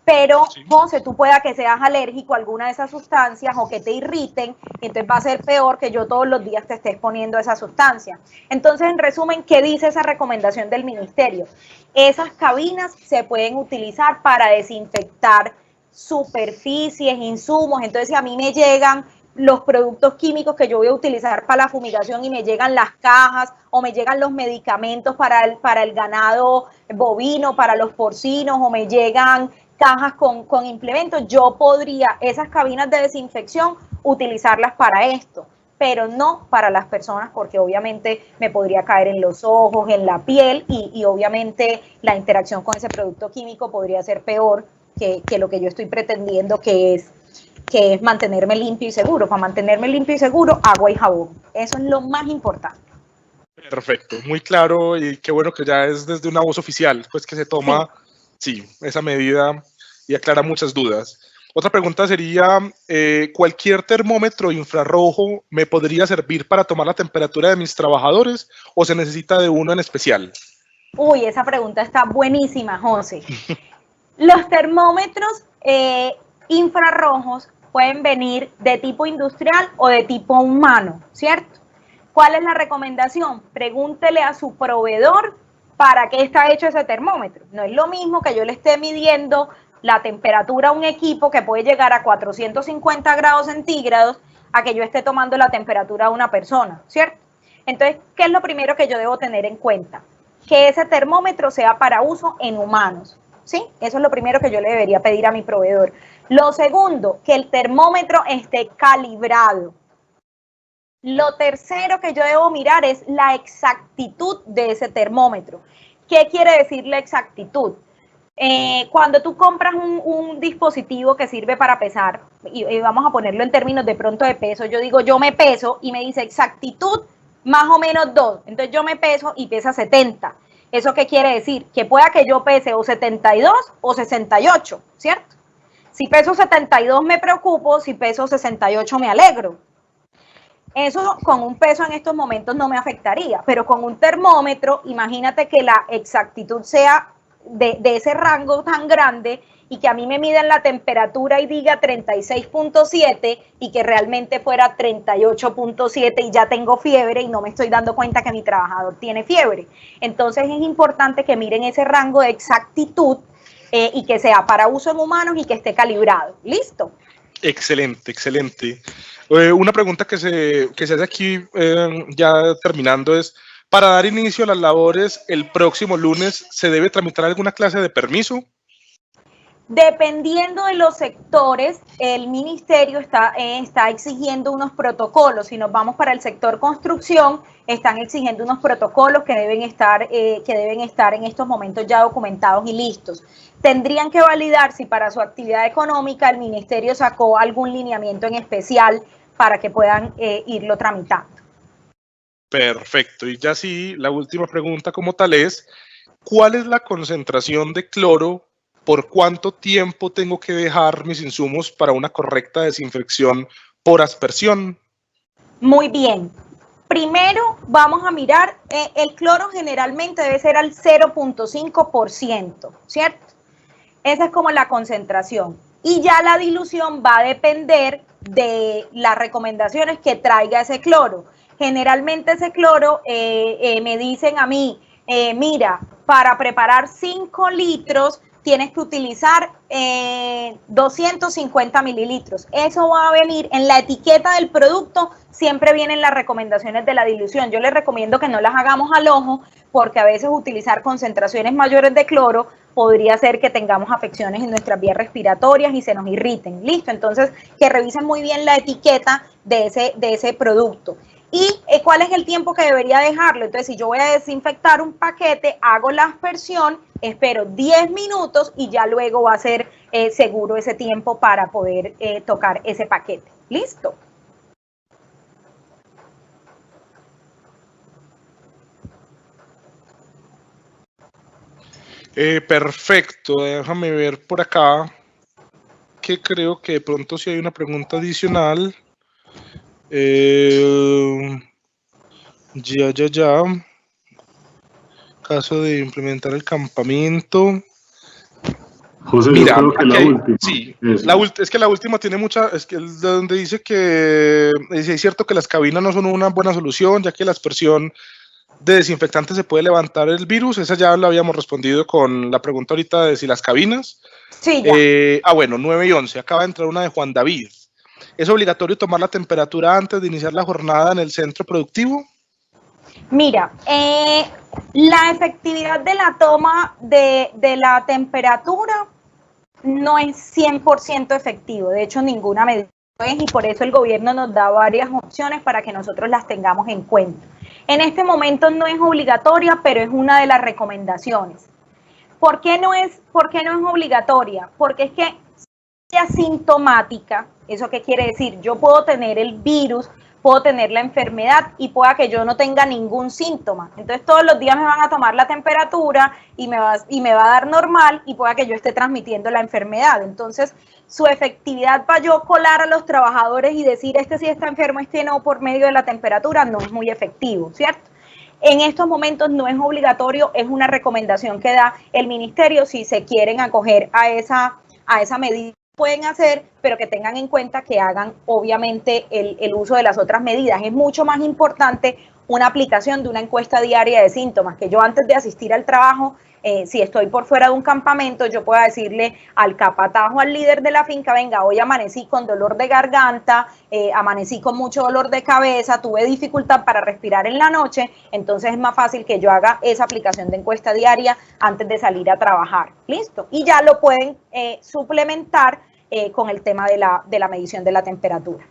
Pero, sí, José, tú pueda que seas alérgico a alguna de esas sustancias o que te irriten, y entonces va a ser peor que yo todos los días te esté exponiendo a esa sustancia. Entonces, en resumen, ¿qué dice esa recomendación del ministerio? Esas cabinas se pueden utilizar para desinfectar superficies, insumos. Entonces, si a mí me llegan los productos químicos que yo voy a utilizar para la fumigación y me llegan las cajas o me llegan los medicamentos para el ganado bovino, para los porcinos, o me llegan cajas con implementos, yo podría esas cabinas de desinfección utilizarlas para esto, pero no para las personas, porque obviamente me podría caer en los ojos, en la piel, y obviamente la interacción con ese producto químico podría ser peor que lo que yo estoy pretendiendo, que es mantenerme limpio y seguro. Para mantenerme limpio y seguro, agua y jabón. Eso es lo más importante. Perfecto, muy claro, y qué bueno que ya es desde una voz oficial, pues que se toma, sí, esa medida y aclara muchas dudas. Otra pregunta sería, ¿cualquier termómetro infrarrojo me podría servir para tomar la temperatura de mis trabajadores o se necesita de uno en especial? Uy, esa pregunta está buenísima, José. Los termómetros infrarrojos pueden venir de tipo industrial o de tipo humano, ¿cierto? ¿Cuál es la recomendación? Pregúntele a su proveedor para qué está hecho ese termómetro. No es lo mismo que yo le esté midiendo la temperatura a un equipo que puede llegar a 450 grados centígrados a que yo esté tomando la temperatura a una persona, ¿cierto? Entonces, ¿qué es lo primero que yo debo tener en cuenta? Que ese termómetro sea para uso en humanos, ¿sí? Eso es lo primero que yo le debería pedir a mi proveedor. Lo segundo, que el termómetro esté calibrado. Lo tercero que yo debo mirar es la exactitud de ese termómetro. ¿Qué quiere decir la exactitud? Cuando tú compras un dispositivo que sirve para pesar, y vamos a ponerlo en términos de pronto de peso, yo digo, yo me peso y me dice exactitud más o menos 2. Entonces yo me peso y pesa 70. ¿Eso qué quiere decir? Que pueda que yo pese o 72 o 68, ¿cierto? Si peso 72 me preocupo, si peso 68 me alegro. Eso con un peso en estos momentos no me afectaría, pero con un termómetro, imagínate que la exactitud sea de ese rango tan grande y que a mí me midan la temperatura y diga 36.7 y que realmente fuera 38.7 y ya tengo fiebre y no me estoy dando cuenta que mi trabajador tiene fiebre. Entonces es importante que miren ese rango de exactitud y que sea para uso en humanos y que esté calibrado. ¿Listo? Excelente, excelente. Una pregunta que se hace aquí, ya terminando, es, para dar inicio a las labores el próximo lunes, ¿se debe tramitar alguna clase de permiso? Dependiendo de los sectores, el ministerio está exigiendo unos protocolos. Si nos vamos para el sector construcción, están exigiendo unos protocolos que deben estar en estos momentos ya documentados y listos. Tendrían que validar si para su actividad económica el ministerio sacó algún lineamiento en especial para que puedan irlo tramitando. Perfecto. Y ya sí, la última pregunta como tal es, ¿cuál es la concentración de cloro? ¿Por cuánto tiempo tengo que dejar mis insumos para una correcta desinfección por aspersión? Muy bien. Primero vamos a mirar, el cloro generalmente debe ser al 0.5%, ¿cierto? Esa es como la concentración. Y ya la dilución va a depender de las recomendaciones que traiga ese cloro. Generalmente ese cloro me dicen a mí, mira, para preparar 5 litros tienes que utilizar 250 mililitros. Eso va a venir en la etiqueta del producto, siempre vienen las recomendaciones de la dilución. Yo les recomiendo que no las hagamos al ojo, porque a veces utilizar concentraciones mayores de cloro podría hacer que tengamos afecciones en nuestras vías respiratorias y se nos irriten. Listo, entonces que revisen muy bien la etiqueta de ese producto. ¿Y cuál es el tiempo que debería dejarlo? Entonces, si yo voy a desinfectar un paquete, hago la aspersión, espero 10 minutos y ya luego va a ser seguro ese tiempo para poder tocar ese paquete. ¿Listo? Perfecto, déjame ver por acá, que creo que de pronto si hay una pregunta adicional. Ya. Caso de implementar el campamento. José, Mira, yo creo que la última. Sí, es que la última tiene mucha, es que donde dice que es cierto que las cabinas no son una buena solución, ya que la aspersión de desinfectante se puede levantar el virus. Esa ya la habíamos respondido con la pregunta ahorita de si las cabinas. Sí, ya. Bueno, 9 y 11, acaba de entrar una de Juan David. ¿Es obligatorio tomar la temperatura antes de iniciar la jornada en el centro productivo? Mira, la efectividad de la toma de la temperatura no es 100% efectivo, de hecho ninguna medida es, y por eso el gobierno nos da varias opciones para que nosotros las tengamos en cuenta. En este momento no es obligatoria, pero es una de las recomendaciones. ¿Por qué no es obligatoria? Porque es que si es asintomática, ¿eso qué quiere decir? Yo puedo tener el virus, puedo tener la enfermedad y pueda que yo no tenga ningún síntoma. Entonces todos los días me van a tomar la temperatura y me va a dar normal y pueda que yo esté transmitiendo la enfermedad. Entonces su efectividad para yo colar a los trabajadores y decir este sí está enfermo, este no, por medio de la temperatura, no es muy efectivo, ¿cierto? En estos momentos no es obligatorio, es una recomendación que da el ministerio. Si se quieren acoger a esa medida, pueden hacer, pero que tengan en cuenta que hagan obviamente el uso de las otras medidas. Es mucho más importante una aplicación de una encuesta diaria de síntomas, que yo antes de asistir al trabajo, si estoy por fuera de un campamento, yo pueda decirle al capataz o al líder de la finca, venga, hoy amanecí con dolor de garganta, amanecí con mucho dolor de cabeza, tuve dificultad para respirar en la noche, entonces es más fácil que yo haga esa aplicación de encuesta diaria antes de salir a trabajar. ¿Listo? Y ya lo pueden suplementar con el tema de la medición de la temperatura.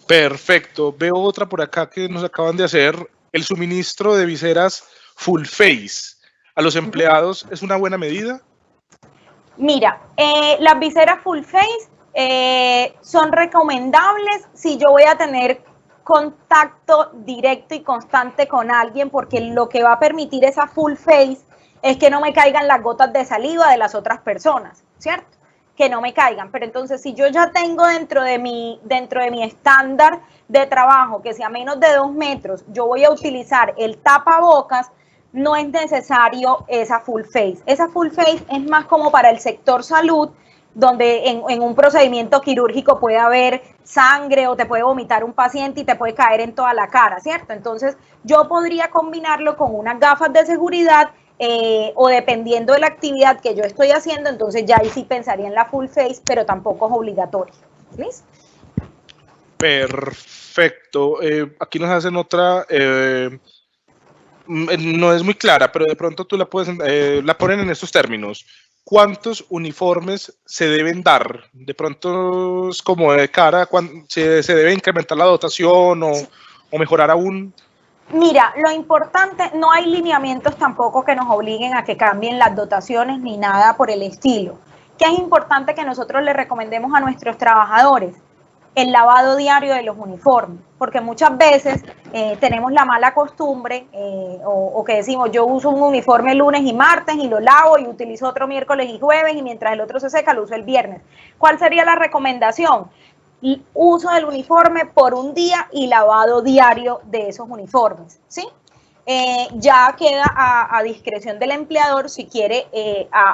Perfecto. Veo otra por acá que nos acaban de hacer. El suministro de viseras full face a los empleados es una buena medida. Mira, las viseras full face son recomendables si yo voy a tener contacto directo y constante con alguien, porque lo que va a permitir esa full face es que no me caigan las gotas de saliva de las otras personas, ¿cierto? Que no me caigan. Pero entonces, si yo ya tengo dentro de mi estándar de trabajo que sea menos de 2 metros, yo voy a utilizar el tapabocas, no es necesario esa full face. Esa full face es más como para el sector salud, donde en un procedimiento quirúrgico puede haber sangre o te puede vomitar un paciente y te puede caer en toda la cara, ¿cierto? Entonces, yo podría combinarlo con unas gafas de seguridad o dependiendo de la actividad que yo estoy haciendo, entonces ya ahí sí pensaría en la full face, pero tampoco es obligatorio. ¿Listo? Perfecto. Aquí nos hacen otra, no es muy clara, pero de pronto tú la ponen en estos términos. ¿Cuántos uniformes se deben dar? De pronto es como de cara, ¿se debe incrementar la dotación o mejorar aún? Mira, lo importante, no hay lineamientos tampoco que nos obliguen a que cambien las dotaciones ni nada por el estilo. ¿Qué es importante que nosotros le recomendemos a nuestros trabajadores? El lavado diario de los uniformes, porque muchas veces tenemos la mala costumbre o que decimos yo uso un uniforme lunes y martes y lo lavo y utilizo otro miércoles y jueves y mientras el otro se seca lo uso el viernes. ¿Cuál sería la recomendación? Uso del uniforme por un día y lavado diario de esos uniformes, ¿sí? Ya queda a discreción del empleador si quiere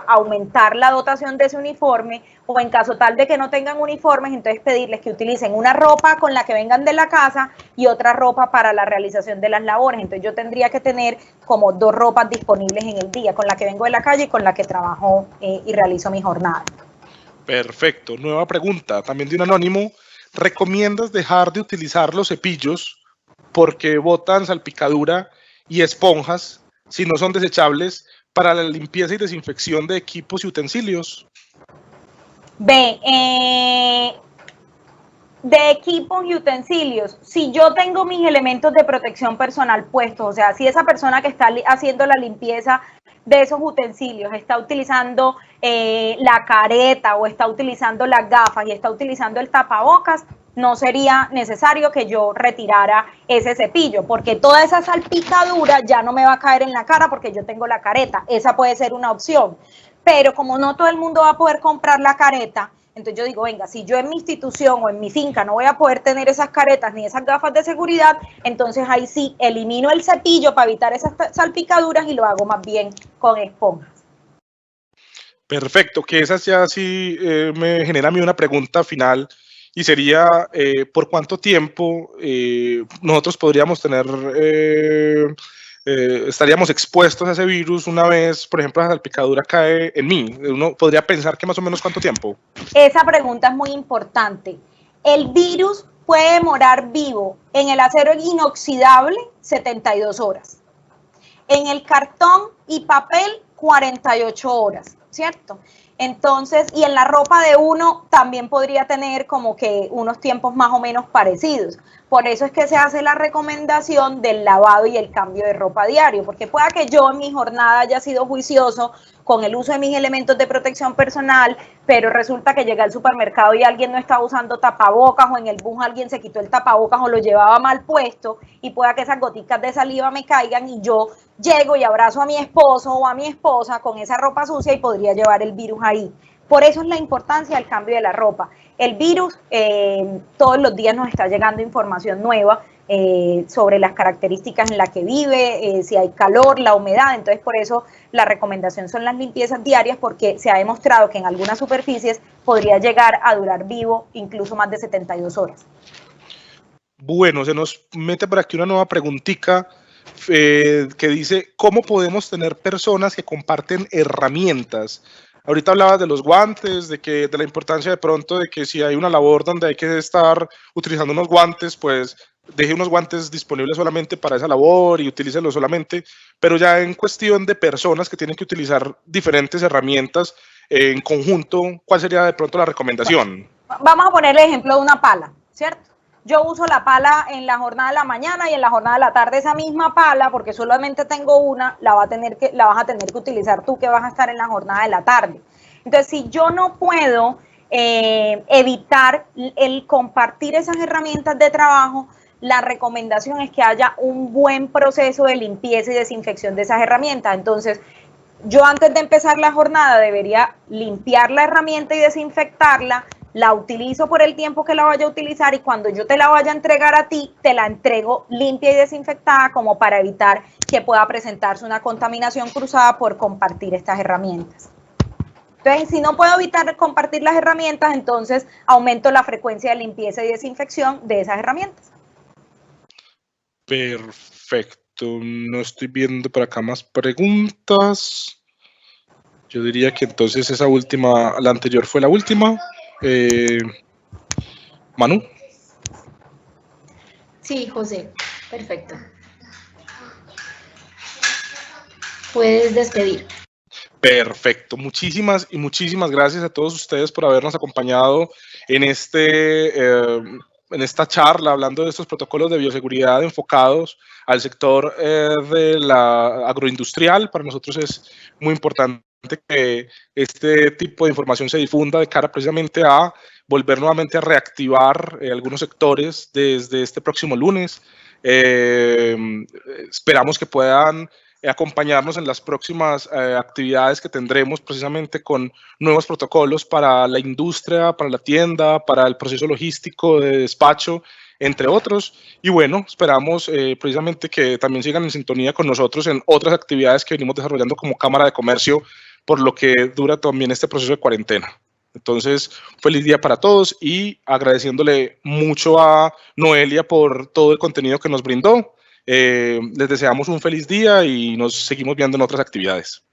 aumentar la dotación de ese uniforme o en caso tal de que no tengan uniformes, entonces pedirles que utilicen una ropa con la que vengan de la casa y otra ropa para la realización de las labores. Entonces yo tendría que tener como 2 ropas disponibles en el día, con la que vengo de la calle y con la que trabajo y realizo mi jornada. Perfecto. Nueva pregunta, también de un anónimo. ¿Recomiendas dejar de utilizar los cepillos porque botan salpicadura y esponjas, si no son desechables, para la limpieza y desinfección de equipos y utensilios? De equipos y utensilios, si yo tengo mis elementos de protección personal puestos, o sea, si esa persona que está haciendo la limpieza de esos utensilios está utilizando la careta o está utilizando las gafas y está utilizando el tapabocas, no sería necesario que yo retirara ese cepillo, porque toda esa salpicadura ya no me va a caer en la cara porque yo tengo la careta. Esa puede ser una opción. Pero como no todo el mundo va a poder comprar la careta, entonces yo digo, venga, si yo en mi institución o en mi finca no voy a poder tener esas caretas ni esas gafas de seguridad, entonces ahí sí elimino el cepillo para evitar esas salpicaduras y lo hago más bien con esponjas. Perfecto, que esa ya sí me genera a mí una pregunta final y sería, ¿por cuánto tiempo nosotros podríamos tener, estaríamos expuestos a ese virus una vez, por ejemplo, la salpicadura cae en mí? Uno podría pensar que más o menos cuánto tiempo. Esa pregunta es muy importante. El virus puede demorar vivo en el acero inoxidable 72 horas, en el cartón y papel 48 horas, ¿cierto? Entonces, y en la ropa de uno también podría tener como que unos tiempos más o menos parecidos. Por eso es que se hace la recomendación del lavado y el cambio de ropa diario, porque pueda que yo en mi jornada haya sido juicioso con el uso de mis elementos de protección personal, pero resulta que llegué al supermercado y alguien no estaba usando tapabocas o en el bus alguien se quitó el tapabocas o lo llevaba mal puesto y pueda que esas goticas de saliva me caigan y yo llego y abrazo a mi esposo o a mi esposa con esa ropa sucia y podría llevar el virus ahí. Por eso es la importancia del cambio de la ropa. El virus, todos los días nos está llegando información nueva sobre las características en las que vive, si hay calor, la humedad. Entonces, por eso la recomendación son las limpiezas diarias, porque se ha demostrado que en algunas superficies podría llegar a durar vivo incluso más de 72 horas. Bueno, se nos mete por aquí una nueva preguntita que dice, ¿cómo podemos tener personas que comparten herramientas? Ahorita hablabas de los guantes, de la importancia de pronto de que si hay una labor donde hay que estar utilizando unos guantes, pues deje unos guantes disponibles solamente para esa labor y utilícelos solamente, pero ya en cuestión de personas que tienen que utilizar diferentes herramientas en conjunto, ¿cuál sería de pronto la recomendación? Vamos a poner el ejemplo de una pala, ¿cierto? Yo uso la pala en la jornada de la mañana y en la jornada de la tarde esa misma pala, porque solamente tengo una, la vas a tener que utilizar tú que vas a estar en la jornada de la tarde. Entonces, si yo no puedo evitar el compartir esas herramientas de trabajo, la recomendación es que haya un buen proceso de limpieza y desinfección de esas herramientas. Entonces, yo antes de empezar la jornada debería limpiar la herramienta y desinfectarla, la utilizo por el tiempo que la vaya a utilizar y cuando yo te la vaya a entregar a ti, te la entrego limpia y desinfectada como para evitar que pueda presentarse una contaminación cruzada por compartir estas herramientas. Entonces, si no puedo evitar compartir las herramientas, entonces aumento la frecuencia de limpieza y desinfección de esas herramientas. Perfecto. No estoy viendo por acá más preguntas. Yo diría que entonces esa última, la anterior fue la última. Manu. Sí, José, perfecto. Puedes despedir. Perfecto, muchísimas gracias a todos ustedes por habernos acompañado en esta charla hablando de estos protocolos de bioseguridad enfocados al sector de la agroindustrial. Para nosotros es muy importante que este tipo de información se difunda de cara precisamente a volver nuevamente a reactivar algunos sectores desde este próximo lunes. Esperamos que puedan acompañarnos en las próximas actividades que tendremos precisamente con nuevos protocolos para la industria, para la tienda, para el proceso logístico de despacho, entre otros. Y bueno, esperamos precisamente que también sigan en sintonía con nosotros en otras actividades que venimos desarrollando como Cámara de Comercio, por lo que dura también este proceso de cuarentena. Entonces, feliz día para todos y agradeciéndole mucho a Noelia por todo el contenido que nos brindó. Les deseamos un feliz día y nos seguimos viendo en otras actividades.